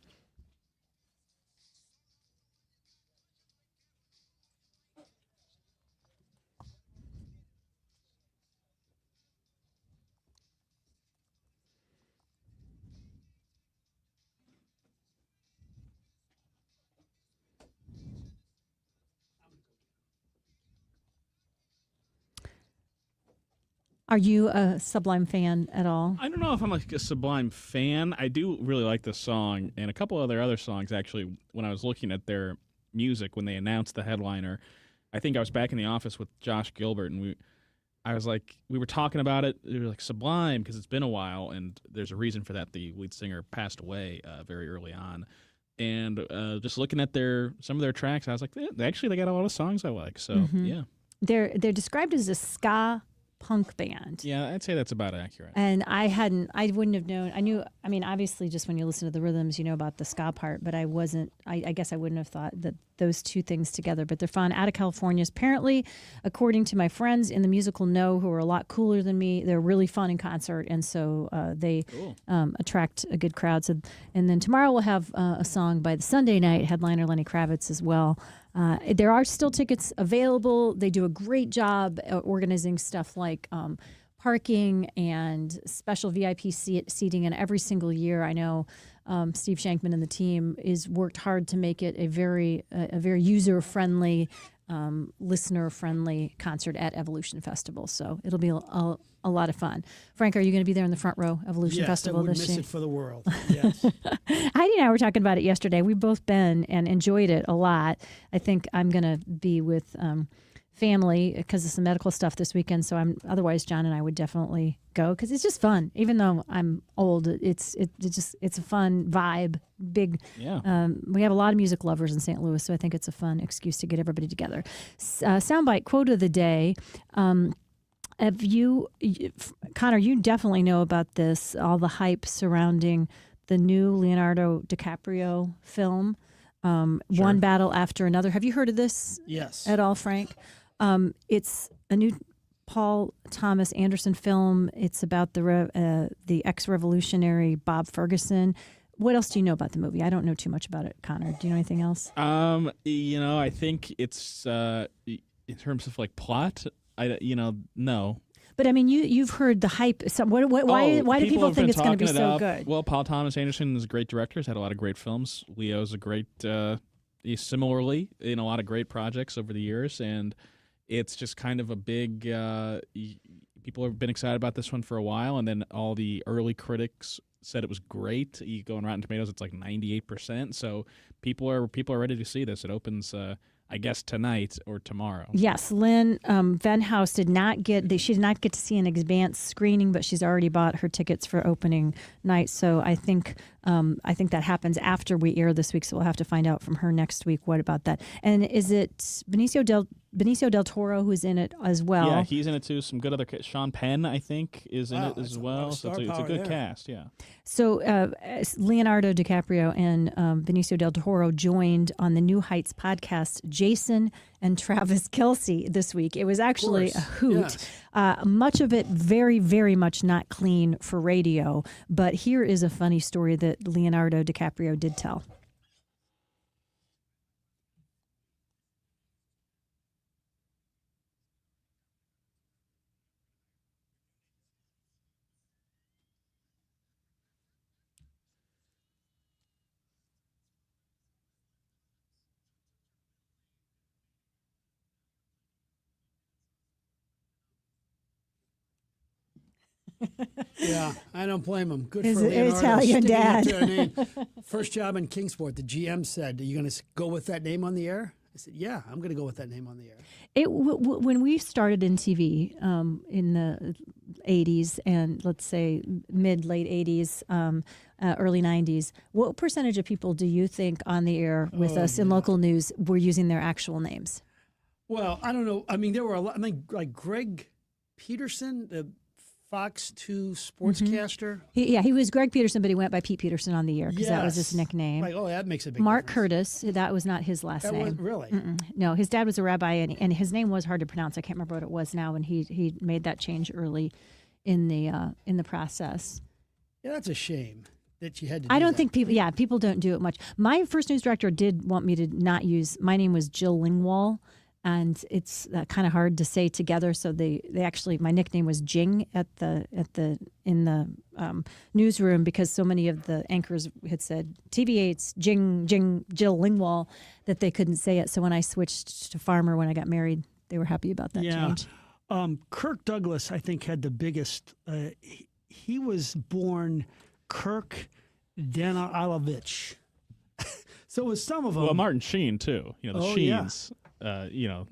S3: Are you a Sublime fan at all?
S18: I don't know if I'm like a Sublime fan. I do really like this song and a couple other songs, actually. When I was looking at their music, when they announced the headliner, I think I was back in the office with Josh Gilbert, and we were talking about it. We were like, Sublime, because it's been a while, and there's a reason for that. The lead singer passed away very early on. And just looking at some of their tracks, I was like, they got a lot of songs I like. So, yeah.
S3: They're described as a ska punk band.
S18: Yeah, I'd say that's about accurate.
S3: And I wouldn't have known. I mean, obviously, just when you listen to the rhythms, you know about the ska part, but I guess I wouldn't have thought that those two things together. But they're fun. Out of California, apparently, according to my friends in the musical know, who are a lot cooler than me, they're really fun in concert. And so they attract a good crowd. So, and then tomorrow we'll have a song by the Sunday night headliner Lenny Kravitz as well. There are still tickets available. They do a great job organizing stuff like parking and special VIP seating. And every single year, I know Steve Shankman and the team is worked hard to make it a very user-friendly, listener-friendly concert at Evolution Festival. So it'll be a lot of fun. Frank, are you going to be there in the front row, Evolution Festival this year?
S2: Yes, I wouldn't miss it for the world. Yes.
S3: Heidi and I were talking about it yesterday. We've both been and enjoyed it a lot. I think I'm going to be with family because of some medical stuff this weekend. So otherwise, John and I would definitely go because it's just fun. Even though I'm old, it's a fun vibe. Big.
S18: Yeah.
S3: We have a lot of music lovers in St. Louis, so I think it's a fun excuse to get everybody together. Soundbite quote of the day. Connor, you definitely know about this, all the hype surrounding the new Leonardo DiCaprio film, One Battle After Another. Have you heard of this at all, Frank? It's a new Paul Thomas Anderson film. It's about the ex-revolutionary Bob Ferguson. What else do you know about the movie? I don't know too much about it, Connor. Do you know anything else?
S18: I think it's in terms of like plot. No.
S3: But I mean, you've heard the hype. So why do people think it's going to be so good?
S18: Well, Paul Thomas Anderson is a great director. He's had a lot of great films. Leo's a great, he's similarly in a lot of great projects over the years, and it's just kind of a big. People have been excited about this one for a while, and then all the early critics said it was great. You go on Rotten Tomatoes, it's like 98%. So people are ready to see this. It opens. I guess tonight or tomorrow.
S3: Yes, Lynn Venhouse did not get to see an advanced screening, but she's already bought her tickets for opening night. So I think that happens after we air this week. So we'll have to find out from her next week what about that. And is it Benicio del Toro who's in it as well?
S18: Yeah, he's in it too. Some good other Sean Penn, I think, is in it as well. So it's a good cast. Yeah.
S3: So Leonardo DiCaprio and Benicio del Toro joined on the New Heights podcast, Jason and Travis Kelce, this week. It was actually a hoot. Yes. Much of it very, very much not clean for radio. But here is a funny story that Leonardo DiCaprio did tell.
S2: Yeah, I don't blame him. Good
S3: His
S2: for Leonardo.
S3: Italian dad.
S2: To a name. First job in Kingsport, the GM said, "Are you going to go with that name on the air?" I said, "Yeah, I'm going to go with that name on the air."
S3: When we started in TV in the 80s and let's say late 80s, early 90s, what percentage of people do you think on the air with us in local news were using their actual names?
S2: Well, I don't know. I mean, there were a lot. I mean, like Greg Peterson, the Fox 2 sportscaster.
S3: He was Greg Peterson, but he went by Pete Peterson on the air because that was his nickname.
S2: Like, that makes a big
S3: Mark
S2: difference.
S3: Curtis, that was not his last name.
S2: Really?
S3: No, his dad was a rabbi, and his name was hard to pronounce. I can't remember what it was now, and he made that change early in the process.
S2: Yeah, that's a shame that you had to.
S3: I don't think people don't do it much. My first news director did want me to not use. My name was Jill Lingwall. And it's kind of hard to say together, so they actually, my nickname was Jing in the newsroom because so many of the anchors had said TBH Jing Jill Lingwall that they couldn't say it. So when I switched to Farmer when I got married, they were happy about that change.
S2: Kirk Douglas, I think, had the biggest. He was born Kirk Danilovich. So it was some of them.
S18: Well, Martin Sheen too. You know, the Sheens. You know,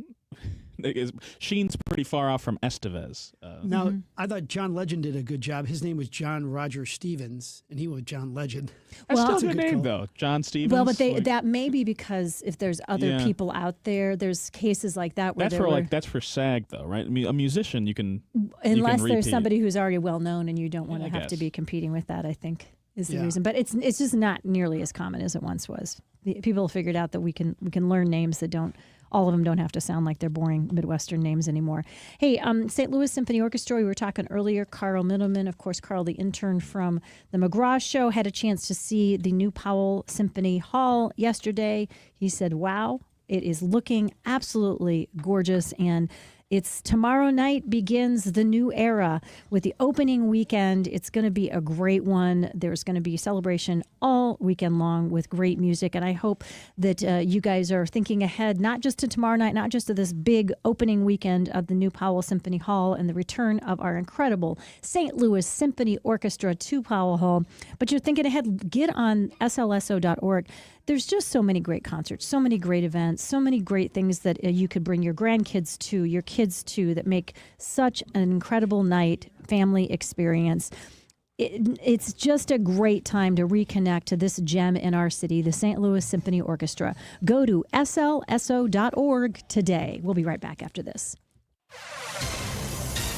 S18: Sheen's pretty far off from Estevez.
S2: Now, I thought John Legend did a good job. His name was John Roger Stevens, and he was John Legend.
S18: That's still a good name, though. John Stevens.
S3: Well, but that may be because if there's other people out there, there's cases like that where
S18: that's for SAG, though, right? I mean, a musician you can
S3: unless
S18: you can
S3: there's
S18: repeat.
S3: Somebody who's already well known and you don't want to have to
S18: guess.
S3: be competing with that. I think is the reason, but it's just not nearly as common as it once was. People have figured out that we can learn names that don't. All of them don't have to sound like they're boring Midwestern names anymore. Hey, St. Louis Symphony Orchestra, we were talking earlier, Carl Middleman, of course, Carl, the intern from the McGraw Show, had a chance to see the new Powell Symphony Hall yesterday. He said, wow, it is looking absolutely gorgeous, and it's tomorrow night begins the new era with the opening weekend. It's going to be a great one. There's going to be celebration all weekend long with great music. And I hope that you guys are thinking ahead, not just to tomorrow night, not just to this big opening weekend of the new Powell Symphony Hall and the return of our incredible St. Louis Symphony Orchestra to Powell Hall, but you're thinking ahead, get on slso.org. There's just so many great concerts, so many great events, so many great things that you could bring your grandkids to, your kids to, that make such an incredible night, family experience. It's just a great time to reconnect to this gem in our city, the St. Louis Symphony Orchestra. Go to slso.org today. We'll be right back after this.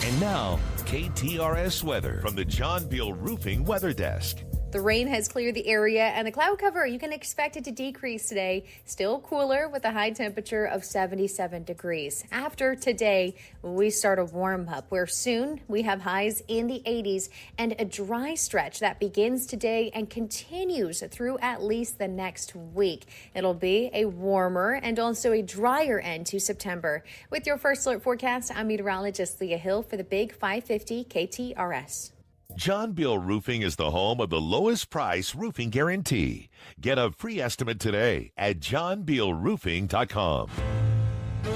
S1: And now, KTRS weather from the John Beal Roofing Weather Desk.
S19: The rain has cleared the area, and the cloud cover, you can expect it to decrease today. Still cooler with a high temperature of 77 degrees. After today, we start a warm up where soon we have highs in the 80s and a dry stretch that begins today and continues through at least the next week. It'll be a warmer and also a drier end to September. With your first alert forecast, I'm meteorologist Leah Hill for the Big 550 KTRS.
S1: John Beal Roofing is the home of the lowest price roofing guarantee. Get a free estimate today at johnbealroofing.com.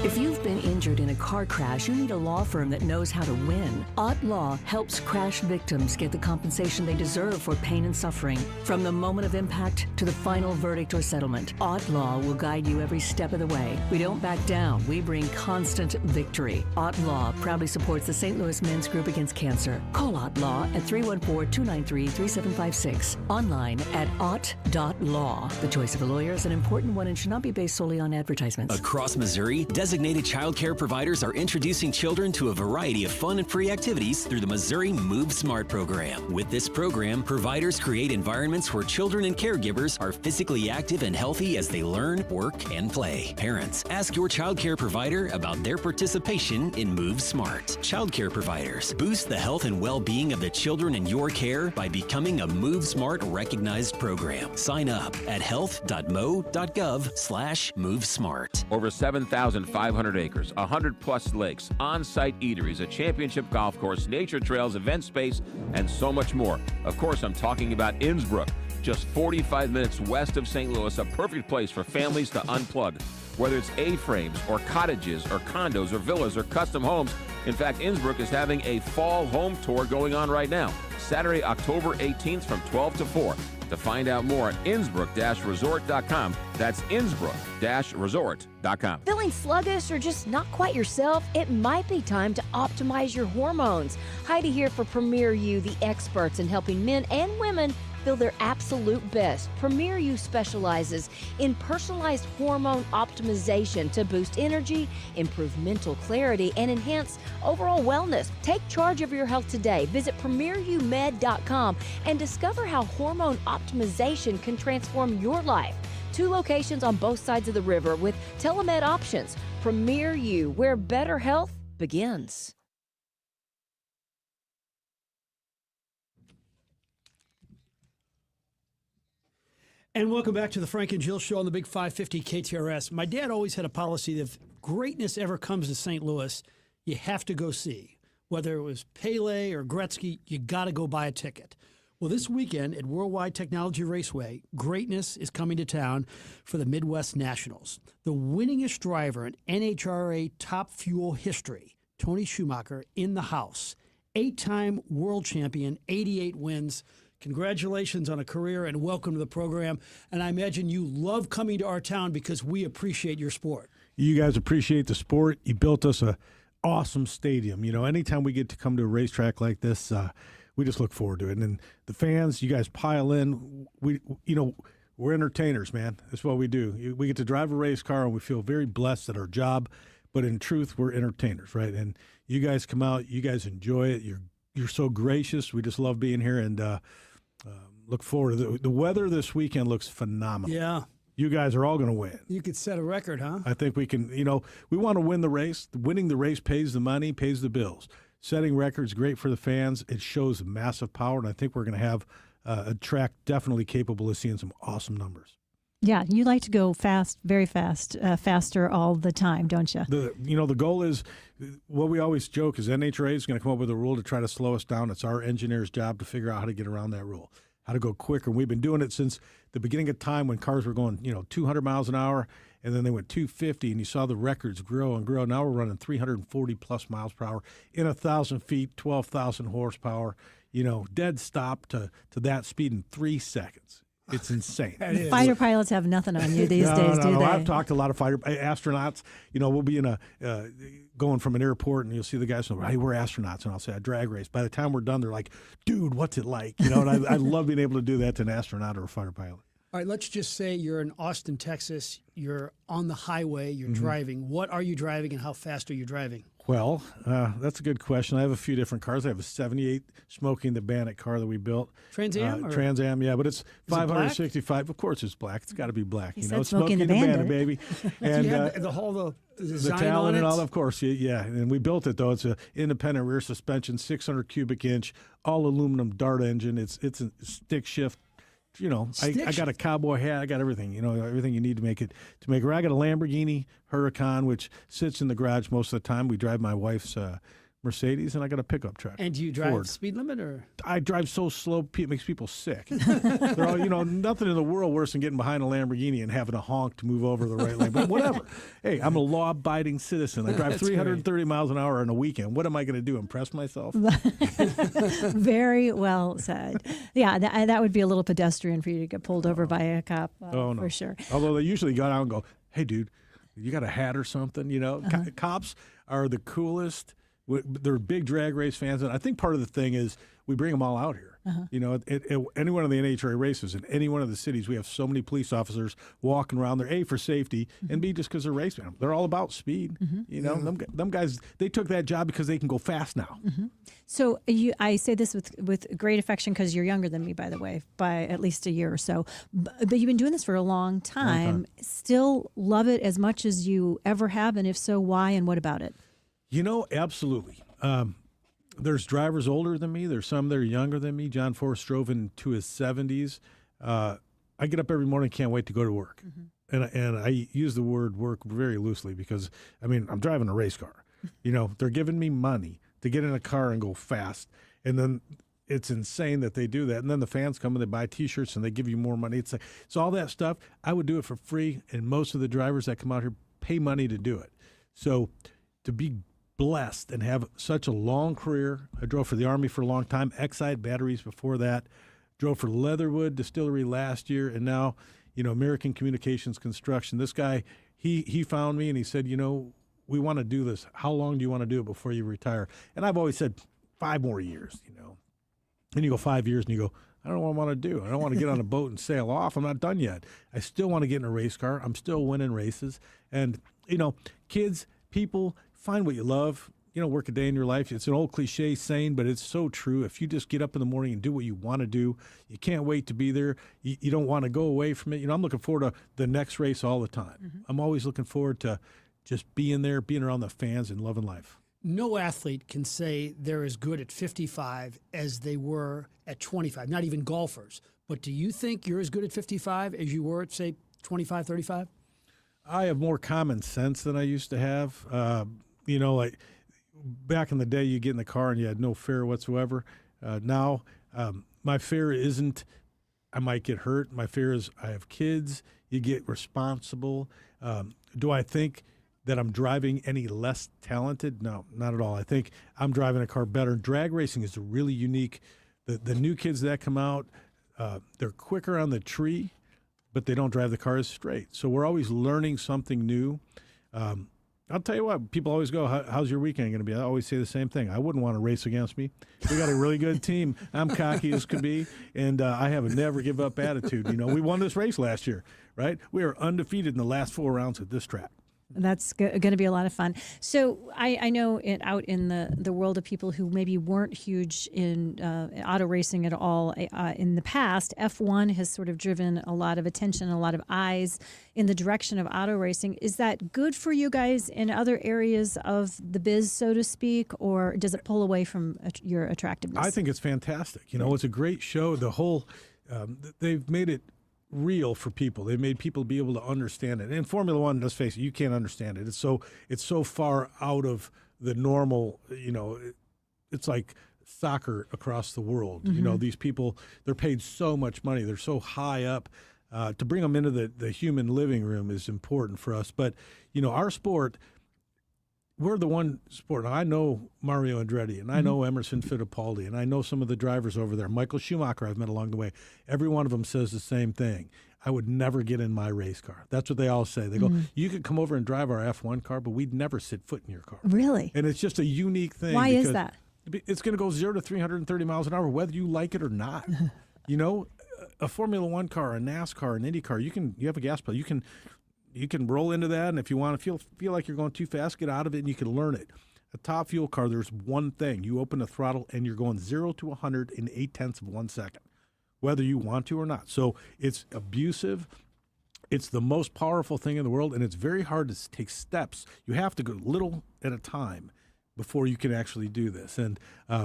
S20: If you've been injured in a car crash, you need a law firm that knows how to win. Ott Law helps crash victims get the compensation they deserve for pain and suffering. From the moment of impact to the final verdict or settlement, Ott Law will guide you every step of the way. We don't back down. We bring constant victory. Ott Law proudly supports the St. Louis Men's Group Against Cancer. Call Ott Law at 314-293-3756. Online at ott.law. The choice of a lawyer is an important one and should not be based solely on advertisements.
S21: Across Missouri, designated child care providers are introducing children to a variety of fun and free activities through the Missouri Move Smart program. With this program, providers create environments where children and caregivers are physically active and healthy as they learn, work, and play. Parents, ask your child care provider about their participation in Move Smart. Child care providers, boost the health and well-being of the children in your care by becoming a Move Smart recognized program. Sign up at health.mo.gov/MoveSmart.
S4: Over 7,500 acres, 100-plus lakes, on-site eateries, a championship golf course, nature trails, event space, and so much more. Of course, I'm talking about Innsbrook, just 45 minutes west of St. Louis, a perfect place for families to unplug. Whether it's A-frames or cottages or condos or villas or custom homes, in fact, Innsbrook is having a fall home tour going on right now, Saturday, October 18th from 12 to 4. To find out more at Innsbrook-resort.com. That's Innsbrook-resort.com.
S22: Feeling sluggish or just not quite yourself? It might be time to optimize your hormones. Heidi here for Premier U, the experts in helping men and women feel their absolute best. Premier U specializes in personalized hormone optimization to boost energy, improve mental clarity, and enhance overall wellness. Take charge of your health today. Visit premierumed.com and discover how hormone optimization can transform your life. 2 locations on both sides of the river with telemed options. Premier U, where better health begins.
S2: And welcome back to the Frank and Jill Show on the Big 550 KTRS. My dad always had a policy that if greatness ever comes to St. Louis, you have to go see. Whether it was Pele or Gretzky, you got to go buy a ticket. Well, this weekend at Worldwide Technology Raceway, greatness is coming to town for the Midwest Nationals. The winningest driver in NHRA Top Fuel history, Tony Schumacher in the house. 8-time world champion, 88 wins. Congratulations on a career and welcome to the program. And I imagine you love coming to our town because we appreciate your sport.
S7: You guys appreciate the sport. You built us a awesome stadium. You know, anytime we get to come to a racetrack like this, we just look forward to it. And the fans, you guys pile in. We're entertainers, man. That's what we do. We get to drive a race car, and we feel very blessed at our job. But in truth, we're entertainers, right? And you guys come out, you guys enjoy it. You're so gracious. We just love being here, and look forward to it. The weather this weekend looks phenomenal.
S2: Yeah.
S7: You guys are all going to win.
S2: You could set a record, huh?
S7: I think we can. We want to win the race. Winning the race pays the money, pays the bills. Setting records, great for the fans. It shows massive power, and I think we're going to have a track definitely capable of seeing some awesome numbers.
S3: Yeah, you like to go fast, very fast, faster all the time, don't you?
S7: The goal is, what we always joke is NHRA is going to come up with a rule to try to slow us down. It's our engineers' job to figure out how to get around that rule, how to go quicker. And we've been doing it since the beginning of time when cars were going, 200 miles an hour, and then they went 250, and you saw the records grow and grow. Now we're running 340 plus miles per hour in 1,000 feet, 12,000 horsepower. Dead stop to that speed in 3 seconds. It's insane.
S3: Fighter pilots have nothing on you these days, do they?
S7: I've talked to a lot of fighter astronauts. We'll be in going from an airport, and you'll see the guys say, "Hey, we're astronauts," and I'll say, "I drag race." By the time we're done, they're like, "Dude, what's it like?" And I love being able to do that to an astronaut or a fighter pilot.
S2: All right, let's just say you're in Austin, Texas. You're on the highway. You're driving. What are you driving, and how fast are you driving?
S7: Well, that's a good question. I have a few different cars. I have a 78 Smoking the Bandit car that we built.
S2: Trans Am?
S7: Trans Am, yeah, but it's 565.
S2: Black?
S7: Of course it's black. It's got to be black.
S3: He said Smoking the Bandit,
S7: baby.
S2: And you have the whole design
S7: the talent
S2: on it?
S7: and all, of course, yeah. And we built it, though. It's an independent rear suspension, 600 cubic inch, all aluminum Dart engine. It's a stick shift. I got a cowboy hat. I got everything. Everything you need to make it. I got a Lamborghini Huracan, which sits in the garage most of the time. We drive my wife's Mercedes, and I got a pickup truck.
S2: And do you drive
S7: Ford.
S2: speed limit or?
S7: I drive so slow, it makes people sick. They're all, nothing in the world worse than getting behind a Lamborghini and having a honk to move over the right lane. But whatever. Hey, I'm a law-abiding citizen. I drive 330 miles an hour on a weekend. What am I going to do? Impress myself?
S3: Very well said. Yeah, that would be a little pedestrian for you to get pulled over by a cop.
S7: No.
S3: For sure.
S7: Although they usually go out and go, "Hey, dude, you got a hat or something?" Cops are the coolest. They're big drag race fans, and I think part of the thing is we bring them all out here. Any one of the NHRA races in any one of the cities, we have so many police officers walking around there, A, for safety, and B, just because they're race fans. They're all about speed. Them guys, they took that job because they can go fast now.
S3: So I say this with great affection because you're younger than me, by the way, by at least a year or so. But you've been doing this for a long time. Still love it as much as you ever have, and if so, why and what about it?
S7: Absolutely. There's drivers older than me. There's some that are younger than me. John Forrest drove into his 70s. I get up every morning, can't wait to go to work. And I use the word work very loosely because, I'm driving a race car. They're giving me money to get in a car and go fast. And then it's insane that they do that. And then the fans come and they buy T-shirts and they give you more money. It's all that stuff. I would do it for free, and most of the drivers that come out here pay money to do it. So to be blessed and have such a long career. I drove for the Army for a long time, Exide Batteries before that, drove for Leatherwood Distillery last year, and now, American Communications Construction. This guy, he found me and he said, we want to do this. How long do you want to do it before you retire? And I've always said 5 more years, And you go 5 years and you go, I don't know what I want to do. I don't want to get on a boat and sail off. I'm not done yet. I still want to get in a race car. I'm still winning races. And, kids, people, find what you love, work a day in your life. It's an old cliche saying, but it's so true. If you just get up in the morning and do what you want to do, you can't wait to be there. You don't want to go away from it. I'm looking forward to the next race all the time. I'm always looking forward to just being there, being around the fans and loving life.
S2: No athlete can say they're as good at 55 as they were at 25, not even golfers. But do you think you're as good at 55 as you were at, say, 25, 35?
S7: I have more common sense than I used to have. Like back in the day, you get in the car and you had no fear whatsoever. Now, my fear isn't I might get hurt. My fear is I have kids. You get responsible. Do I think that I'm driving any less talented. No, not at all. I think I'm driving a car better. Drag racing is really unique. The new kids that come out, they're quicker on the tree, but they don't drive the cars straight. So we're always learning something new. I'll tell you what, people always go, how's your weekend going to be? I always say the same thing. I wouldn't want to race against me. We got a really good team. I'm cocky as could be, and I have a never give up attitude. We won this race last year, right? We are undefeated in the last 4 rounds at this track.
S3: That's going to be a lot of fun. So I know out in the world of people who maybe weren't huge in auto racing at all in the past, F1 has sort of driven a lot of attention, a lot of eyes in the direction of auto racing. Is that good for you guys in other areas of the biz, so to speak, or does it pull away from your attractiveness?
S7: I think it's fantastic. It's a great show. The whole they've made it real for people. They made people be able to understand it. And Formula One, let's face it, you can't understand it. It's so far out of the normal. It's like soccer across the world.
S8: Mm-hmm.
S7: These people, they're paid so much money. They're so high up. To bring them into the human living room is important for us. But our sport, we're the one sport. I know Mario Andretti, and I know Emerson Fittipaldi, and I know some of the drivers over there. Michael Schumacher I've met along the way. Every one of them says the same thing. I would never get in my race car. That's what they all say. They go, you could come over and drive our F1 car, but we'd never set foot in your car.
S3: Really?
S7: And it's just a unique thing.
S3: Why is that?
S7: It's going to go 0 to 330 miles an hour, whether you like it or not. A Formula One car, a NASCAR, an Indy car, you have a gas pedal. You can roll into that, and if you want to feel like you're going too fast, get out of it, and you can learn it. A top fuel car, there's one thing. You open the throttle, and you're going 0 to 100 in 0.8 of 1 second, whether you want to or not. So it's abusive. It's the most powerful thing in the world, and it's very hard to take steps. You have to go little at a time before you can actually do this. And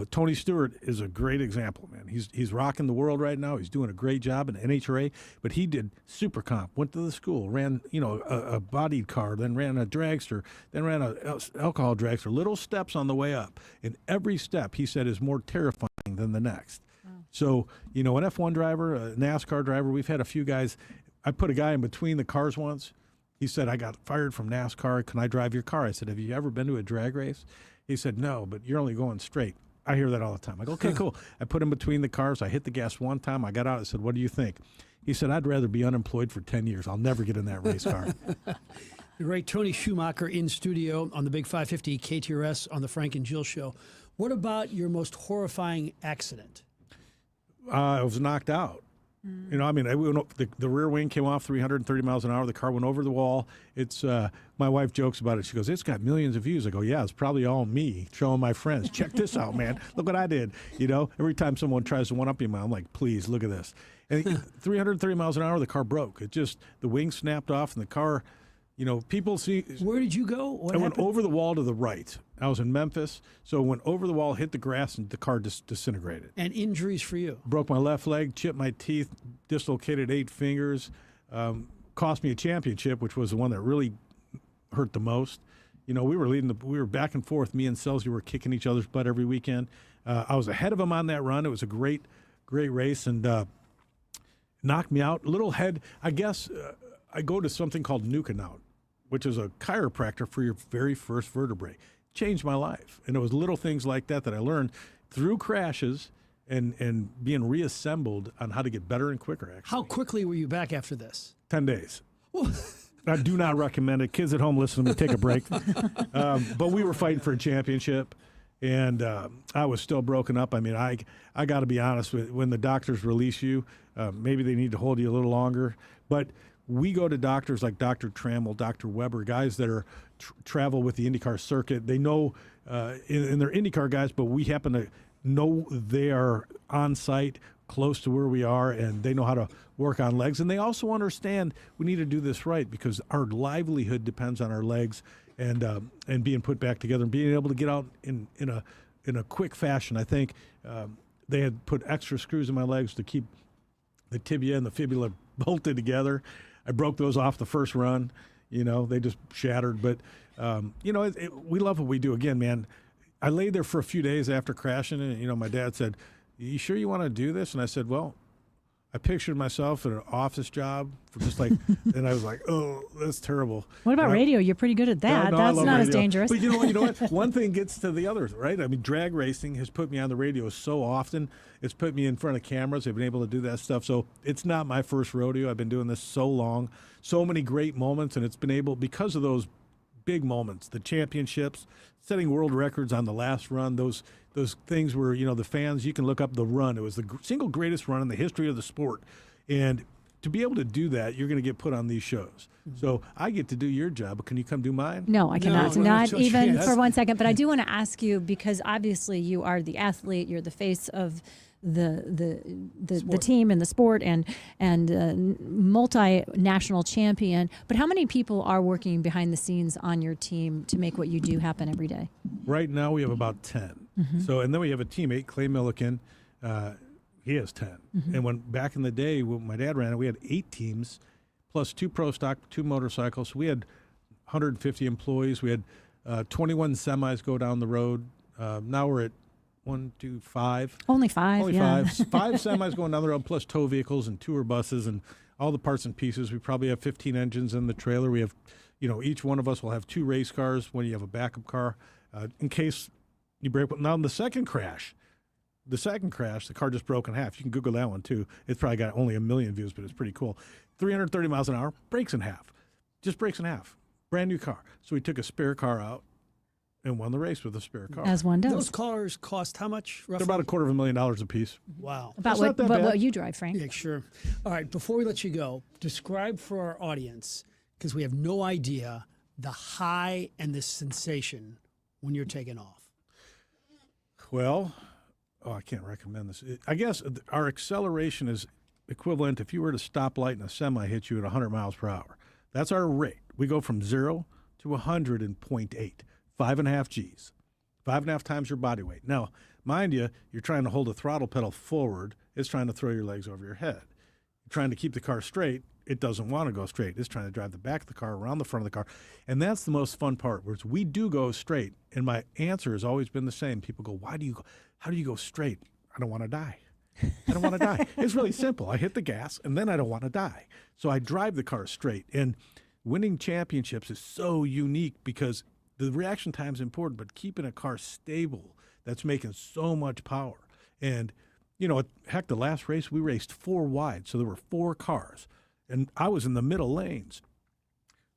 S7: Tony Stewart is a great example, man. He's rocking the world right now. He's doing a great job in NHRA, but he did super comp, went to the school, ran a bodied car, then ran a dragster, then ran a alcohol dragster, little steps on the way up. And every step, he said, is more terrifying than the next. Wow. So, an F1 driver, a NASCAR driver, we've had a few guys. I put a guy in between the cars once. He said, I got fired from NASCAR. Can I drive your car? I said, have you ever been to a drag race? He said, no, but you're only going straight. I hear that all the time. I go, okay, cool. I put him between the cars. I hit the gas one time. I got out. I said, what do you think? He said, I'd rather be unemployed for 10 years. I'll never get in that race car.
S2: The great Tony Schumacher in studio on the Big 550 KTRS on the Frank and Jill Show. What about your most horrifying accident?
S7: I was knocked out. The rear wing came off 330 miles an hour. The car went over the wall. It's my wife jokes about it. She goes, it's got millions of views. I go, yeah, it's probably all me showing my friends. Check this out, man. Look what I did. Every time someone tries to one-up me, I'm like, please, look at this. And 330 miles an hour, the car broke. The wing snapped off, and the car, people see.
S2: Where did you go? What
S7: went over the wall to the right. I was in Memphis, so it went over the wall, hit the grass, and the car just disintegrated.
S2: And injuries for you?
S7: Broke my left leg, chipped my teeth, dislocated 8 fingers, cost me a championship, which was the one that really hurt the most. We were back and forth. Me and Selzy were kicking each other's butt every weekend. I was ahead of him on that run. It was a great race, and knocked me out. Little head, I guess. I go to something called Nukenaut, which is a chiropractor for your very first vertebrae. Changed my life. And it was little things like that I learned through crashes and being reassembled on how to get better and quicker, actually.
S2: How quickly were you back after this?
S7: 10 days. I do not recommend it. Kids at home, listen to me, take a break. But we were fighting for a championship, and I was still broken up. I got to be honest, when the doctors release you, maybe they need to hold you a little longer. But we go to doctors like Dr. Trammell, Dr. Weber, guys that are travel with the IndyCar circuit. They know, and they're IndyCar guys, but we happen to know they are on site, close to where we are, and they know how to work on legs. And they also understand we need to do this right because our livelihood depends on our legs and being put back together and being able to get out in a quick fashion. I think they had put extra screws in my legs to keep the tibia and the fibula bolted together. I broke those off the first run. They just shattered. But, we love what we do. Again, man, I laid there for a few days after crashing, and, my dad said, you sure you want to do this? And I said, well, I pictured myself in an office job for just like, and I was like, oh, that's terrible.
S3: What about radio? You're pretty good at that.
S7: No, I
S3: That's
S7: love
S3: not as
S7: radio.
S3: dangerous.
S7: But you know what? One thing gets to the other, right? I mean, drag racing has put me on the radio so often. It's put me in front of cameras. I've been able to do that stuff. So it's not my first rodeo. I've been doing this so long. So many great moments, and it's been able, because of those big moments, the championships, setting world records on the last run, those things where, you know, the fans, you can look up the run. It was the single greatest run in the history of the sport. And to be able to do that, you're going to get put on these shows. So I get to do your job, but can you come do mine?
S3: No, I cannot.
S7: No,
S3: Not even
S7: yes.
S3: for 1 second. But I do want to ask you, because obviously you are the athlete, you're the face of the team and the sport, and multinational champion. But how many people are working behind the scenes on your team to make what you do happen every day?
S7: Right now we have about 10. So, and then we have a teammate, Clay Milliken. He has 10. And when back in the day when my dad ran it, we had 8 teams, plus 2 pro stock, 2 motorcycles. So we had 150 employees. We had 21 semis go down the road. Now we're at 5.
S3: Only 5.
S7: Only
S3: yeah.
S7: 5. 5 semis going down the road, plus tow vehicles and tour buses and all the parts and pieces. We probably have 15 engines in the trailer. We have, you know, each one of us will have 2 race cars when you have a backup car in case you break. Now in the second crash, the car just broke in half. You can Google that one too. It's probably got only 1 million views, but it's pretty cool. 330 miles an hour, breaks in half. Just breaks in half. Brand new car. So we took a spare car out and won the race with a spare car.
S3: As one does.
S2: Those cars cost how much, roughly?
S7: They're about $250,000 a piece.
S2: Wow.
S3: About
S7: That's not that bad.
S3: what you drive, Frank.
S2: Yeah, sure. All right, before we let you go, describe for our audience, because we have no idea, the high and the sensation when you're taking off.
S7: Well, I can't recommend this. I guess our acceleration is equivalent if you were to stoplight and a semi hit you at 100 miles per hour. That's our rate. We go from 0 to 100 in 0.8, 5.5 Gs, 5.5 times your body weight. Now, mind you, you're trying to hold the throttle pedal forward. It's trying to throw your legs over your head. You're trying to keep the car straight. It doesn't want to go straight. It's trying to drive the back of the car around the front of the car. And that's the most fun part, where we do go straight. And my answer has always been the same. People go, how do you go straight? I don't want to die. I don't want to die. It's really simple. I hit the gas, and then I don't want to die. So I drive the car straight. And winning championships is so unique because the reaction time is important, but keeping a car stable that's making so much power. And, you know, heck, the last race, we raced 4 wide. So there were 4 cars. And I was in the middle lanes.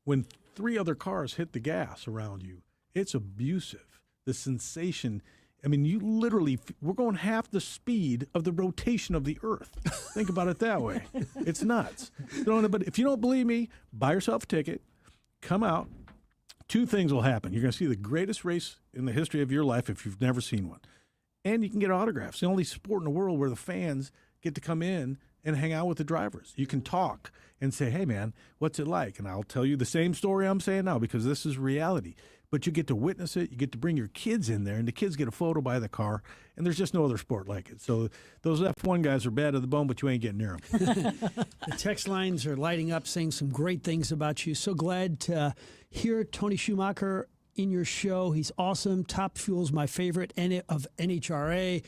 S7: When 3 other cars hit the gas around you, it's abusive. The sensation, I mean, you literally, we're going half the speed of the rotation of the Earth. Think about it that way. It's nuts. But if you don't believe me, buy yourself a ticket, come out. 2 things will happen. You're going to see the greatest race in the history of your life if you've never seen one. And you can get autographs. The only sport in the world where the fans get to come in and hang out with the drivers. You can talk and say, hey, man, what's it like? And I'll tell you the same story I'm saying now because this is reality. But you get to witness it. You get to bring your kids in there, and the kids get a photo by the car, and there's just no other sport like it. So those F1 guys are bad to the bone, but you ain't getting near them.
S2: The text lines are lighting up, saying some great things about you. So glad to hear Tony Schumacher in your show. He's awesome. Top Fuel's my favorite of NHRA.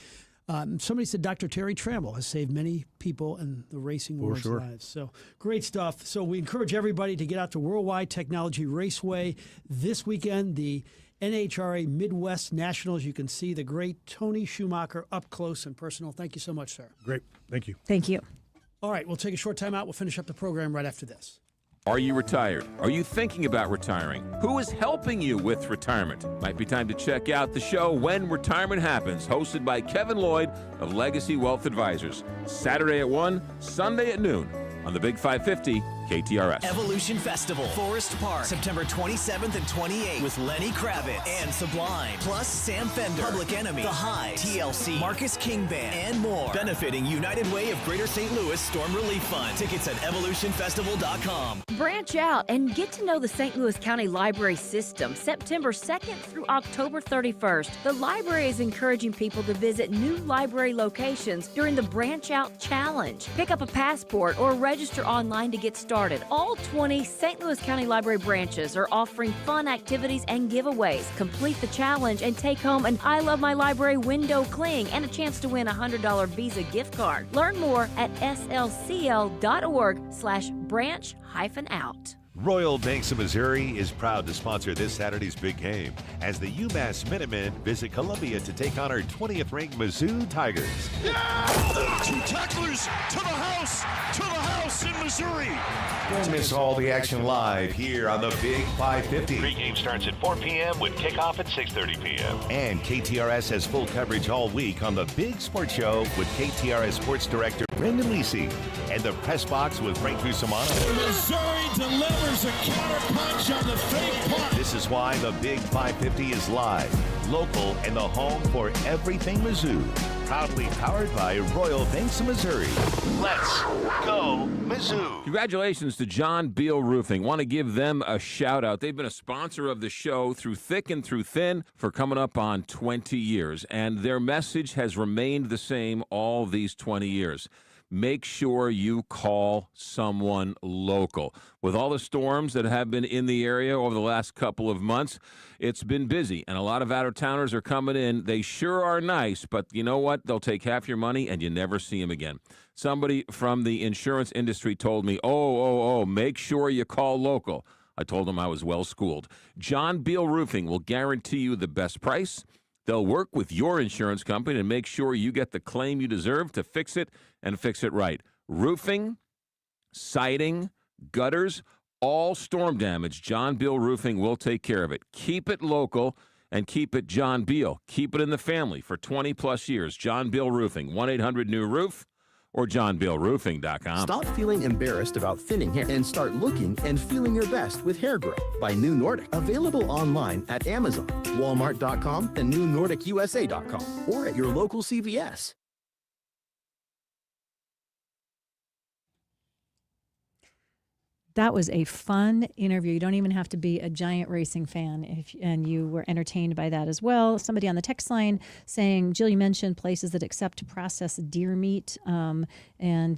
S2: Somebody said Dr. Terry Trammell has saved many people in the racing world's lives. So great stuff. So we encourage everybody to get out to Worldwide Technology Raceway this weekend, the NHRA Midwest Nationals. You can see the great Tony Schumacher up close and personal. Thank you so much, sir.
S7: Great. Thank you.
S3: Thank you.
S2: All right, we'll take a short time out. We'll finish up the program right after this.
S4: Are you retired? Are you thinking about retiring? Who is helping you with retirement? Might be time to check out the show When Retirement Happens, hosted by Kevin Lloyd of Legacy Wealth Advisors. Saturday at 1, Sunday at noon on the Big 550 KTRS.
S8: Evolution Festival, Forest Park, September 27th and 28th with Lenny Kravitz and Sublime, plus Sam Fender, Public Enemy, The Hives, TLC, Marcus King Band, and more. Benefiting United Way of Greater St. Louis Storm Relief Fund. Tickets at evolutionfestival.com.
S22: Branch out and get to know the St. Louis County Library System September 2nd through October 31st. The library is encouraging people to visit new library locations during the Branch Out Challenge. Pick up a passport or register online to get started started. All 20 St. Louis County Library branches are offering fun activities and giveaways. Complete the challenge and take home an I Love My Library window cling and a chance to win a $100 Visa gift card. Learn more at slcl.org/branch-out.
S1: Royal Banks of Missouri is proud to sponsor this Saturday's big game as the UMass Minutemen visit Columbia to take on our 20th ranked Mizzou Tigers.
S5: Yeah! 2 tacklers to the house in Missouri.
S1: Don't miss all the action live here on the Big 550.
S10: Pregame starts at 4 p.m. with kickoff at 6:30 p.m.
S1: And KTRS has full coverage all week on the Big Sports Show with KTRS Sports Director Brendan Lisi and the Press Box with Frank Cusimano.
S5: Missouri delivers a counterpunch on the fake punt.
S1: This is why the Big 550 is live, local, and the home for everything Mizzou. Proudly powered by Royal Banks of Missouri. Let's go Mizzou.
S4: Congratulations to John Beal Roofing. Want to give them a shout out. They've been a sponsor of the show through thick and through thin for coming up on 20 years. And their message has remained the same all these 20 years. Make sure you call someone local. With all the storms that have been in the area over the last couple of months, it's been busy, and a lot of out-of-towners are coming in. They sure are nice, but you know what? They'll take half your money, and you never see them again. Somebody from the insurance industry told me, make sure you call local. I told them I was well-schooled. John Beal Roofing will guarantee you the best price. They'll work with your insurance company and make sure you get the claim you deserve to fix it and fix it right. Roofing, siding, gutters, all storm damage, John Beal Roofing will take care of it. Keep it local and keep it John Beal. Keep it in the family for 20-plus years. John Beal Roofing, 1-800-NEW-ROOF or johnbealroofing.com.
S11: Stop feeling embarrassed about thinning hair and start looking and feeling your best with Hair Grow by New Nordic. Available online at Amazon, Walmart.com, and NewNordicUSA.com, or at your local CVS.
S3: That was a fun interview. You don't even have to be a giant racing fan, and you were entertained by that as well. Somebody on the text line saying, Jill, you mentioned places that accept processed deer meat and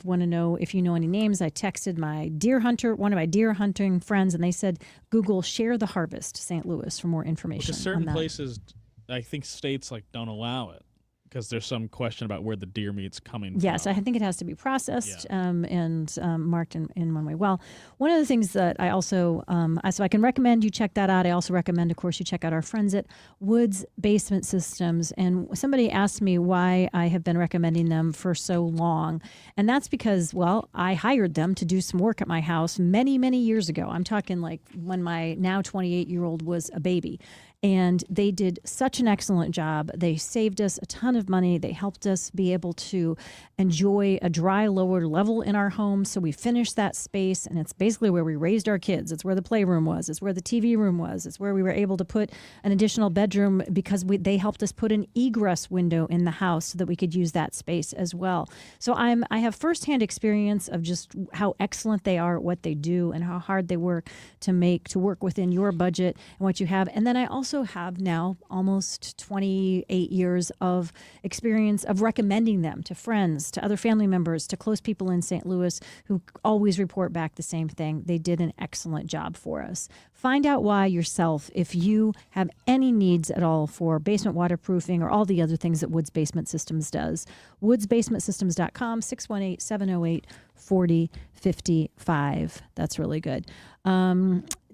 S3: want to know if you know any names. I texted one of my deer hunting friends, and they said, Google Share the Harvest St. Louis for more information.
S18: Because certain places, I think states don't allow it. Because there's some question about where the deer meat's coming from.
S3: Yes, I think it has to be processed and marked in one way. Well, one of the things that I also, so I can recommend you check that out. I also recommend, of course, you check out our friends at Woods Basement Systems. And somebody asked me why I have been recommending them for so long. And that's because, well, I hired them to do some work at my house many, many years ago. I'm talking like when my now 28-year-old was a baby. And they did such an excellent job. They saved us a ton of money. They helped us be able to enjoy a dry, lower level in our home. So we finished that space, and it's basically where we raised our kids. It's where the playroom was. It's where the TV room was. It's where we were able to put an additional bedroom because they helped us put an egress window in the house so that we could use that space as well. So I have firsthand experience of just how excellent they are at what they do and how hard they work to work within your budget and what you have. And then I also have now almost 28 years of experience of recommending them to friends, to other family members, to close people in St. Louis who always report back the same thing. They did an excellent job for us. Find out why yourself if you have any needs at all for basement waterproofing or all the other things that Woods Basement Systems does. WoodsBasementSystems.com, 618-708-4055. That's really good.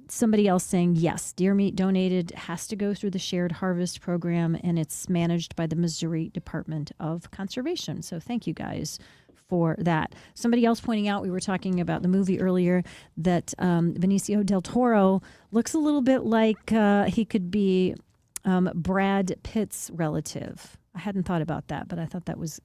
S3: Somebody else saying, yes, deer meat donated has to go through the Shared Harvest program, and it's managed by the Missouri Department of Conservation. So thank you guys for that. Somebody else pointing out, we were talking about the movie earlier, that Benicio del Toro looks a little bit like he could be Brad Pitt's relative. I hadn't thought about that, but I thought that was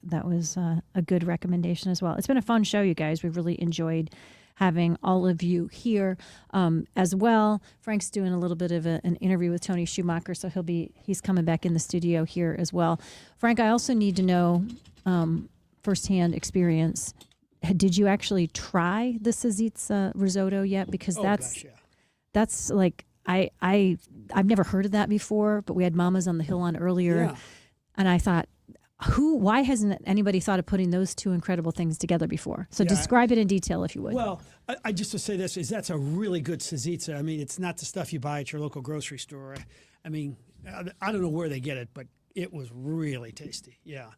S3: a good recommendation as well. It's been a fun show, you guys. We've really enjoyed having all of you here as well. Frank's doing a little bit of an interview with Tony Schumacher, so he's coming back in the studio here as well. Frank, I also need to know firsthand experience. Did you actually try the Sazitsa risotto yet? Because that's like I've never heard of that before, but we had Mamas on the Hill on earlier, and I thought, Why hasn't anybody thought of putting those two incredible things together before? So
S2: Yeah.
S3: describe it in detail, if you would.
S2: Well, I just to say this is that's a really good tzatziki. I mean, it's not the stuff you buy at your local grocery store. I mean, I don't know where they get it, but it was really tasty. Yeah.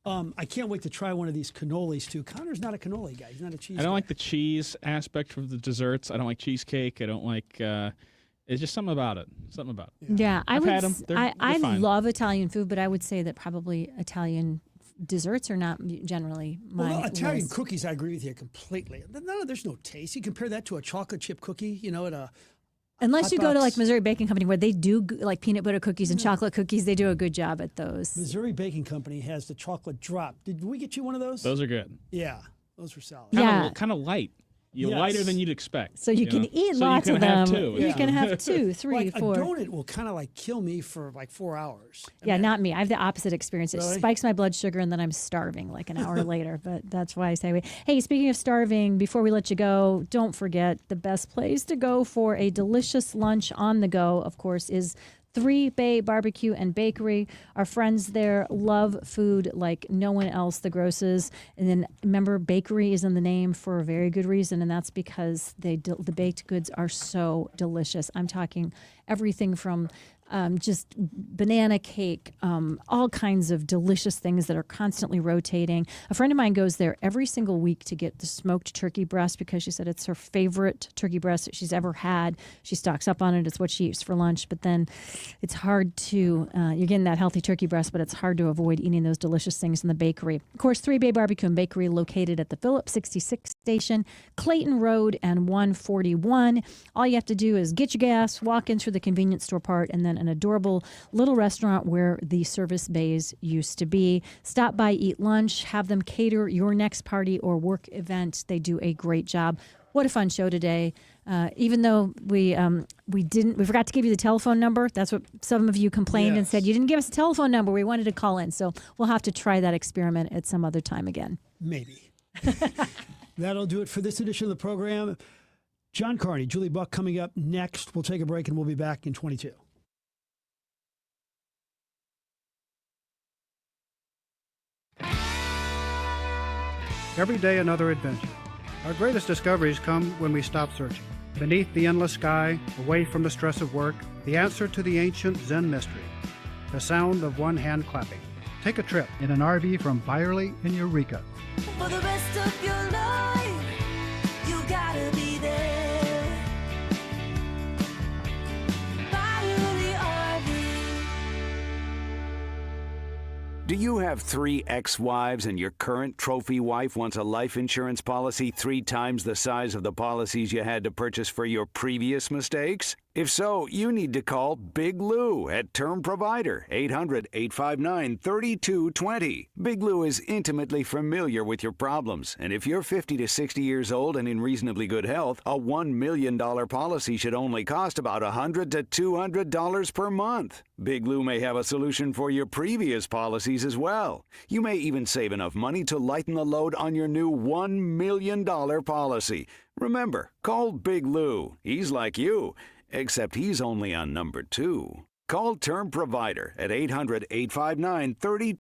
S2: I can't wait to try one of these cannolis too. Connor's not a cannoli guy. He's not a cheese
S18: I don't
S2: guy.
S18: like the cheese aspect of the desserts. I don't like cheesecake. I don't like. It's just something about it. Something about it.
S3: Yeah,
S18: I've had them.
S3: I
S18: fine.
S3: love Italian food, but I would say that probably Italian desserts are not generally my
S2: Well, Italian
S3: list.
S2: cookies, I agree with you completely. There's no taste. You compare that to a chocolate chip cookie, at a
S3: Unless
S2: hot
S3: you go to
S2: box.
S3: like Missouri Baking Company where they do like peanut butter cookies and chocolate cookies. They do a good job at those.
S2: Missouri Baking Company has the chocolate drop. Did we get you one of those?
S18: Those are good.
S2: Yeah, those were solid.
S18: Kind of light. You're
S2: Yes.
S18: lighter than you'd expect.
S3: So you can
S18: know?
S3: eat
S18: So
S3: lots
S18: you
S3: of
S18: can have
S3: them.
S18: two.
S3: You can have 2, 3,
S2: like
S3: 4.
S2: A donut will kind of like kill me for like 4 hours.
S3: Yeah, not me. I have the opposite experience. It
S2: Really?
S3: spikes my blood sugar and then I'm starving like an hour later. But that's why I say, hey, speaking of starving, before we let you go, don't forget the best place to go for a delicious lunch on the go, of course, is 3 Bay Barbecue and Bakery. Our friends there love food like no one else, the Grosses. And then remember, bakery is in the name for a very good reason, and that's because the baked goods are so delicious. I'm talking everything from just banana cake, all kinds of delicious things that are constantly rotating. A friend of mine goes there every single week to get the smoked turkey breast because she said it's her favorite turkey breast that she's ever had. She stocks up on it. It's what she eats for lunch. But then it's hard to, you're getting that healthy turkey breast, but it's hard to avoid eating those delicious things in the bakery. Of course, 3 Bay Barbecue and Bakery located at the Phillips 66 station, Clayton Road and 141. All you have to do is get your gas, walk in through the convenience store part, and then an adorable little restaurant where the service bays used to be. Stop by, eat lunch, have them cater your next party or work event. They do a great job. What a fun show today. Even though we forgot to give you the telephone number. That's what some of you complained and said, you didn't give us a telephone number. We wanted to call in. So we'll have to try that experiment at some other time again.
S2: Maybe. That'll do it for this edition of the program. John Carney, Julie Buck coming up next. We'll take a break and we'll be back in 22.
S9: Every day another adventure. Our greatest discoveries come when we stop searching. Beneath the endless sky, away from the stress of work, the answer to the ancient Zen mystery, the sound of one hand clapping. Take a trip in an RV from Byerly in Eureka.
S12: For the rest of your life, you gotta be there. Byerly RV.
S13: Do you have 3 ex-wives and your current trophy wife wants a life insurance policy 3 times the size of the policies you had to purchase for your previous mistakes? If so, you need to call Big Lou at Term Provider, 800-859-3220. Big Lou is intimately familiar with your problems, and if you're 50 to 60 years old and in reasonably good health, a $1 million policy should only cost about $100 to $200 per month. Big Lou may have a solution for your previous policies as well. You may even save enough money to lighten the load on your new $1 million policy. Remember, call Big Lou. He's like you, except he's only on number 2. Call Term Provider at 800-859-3220.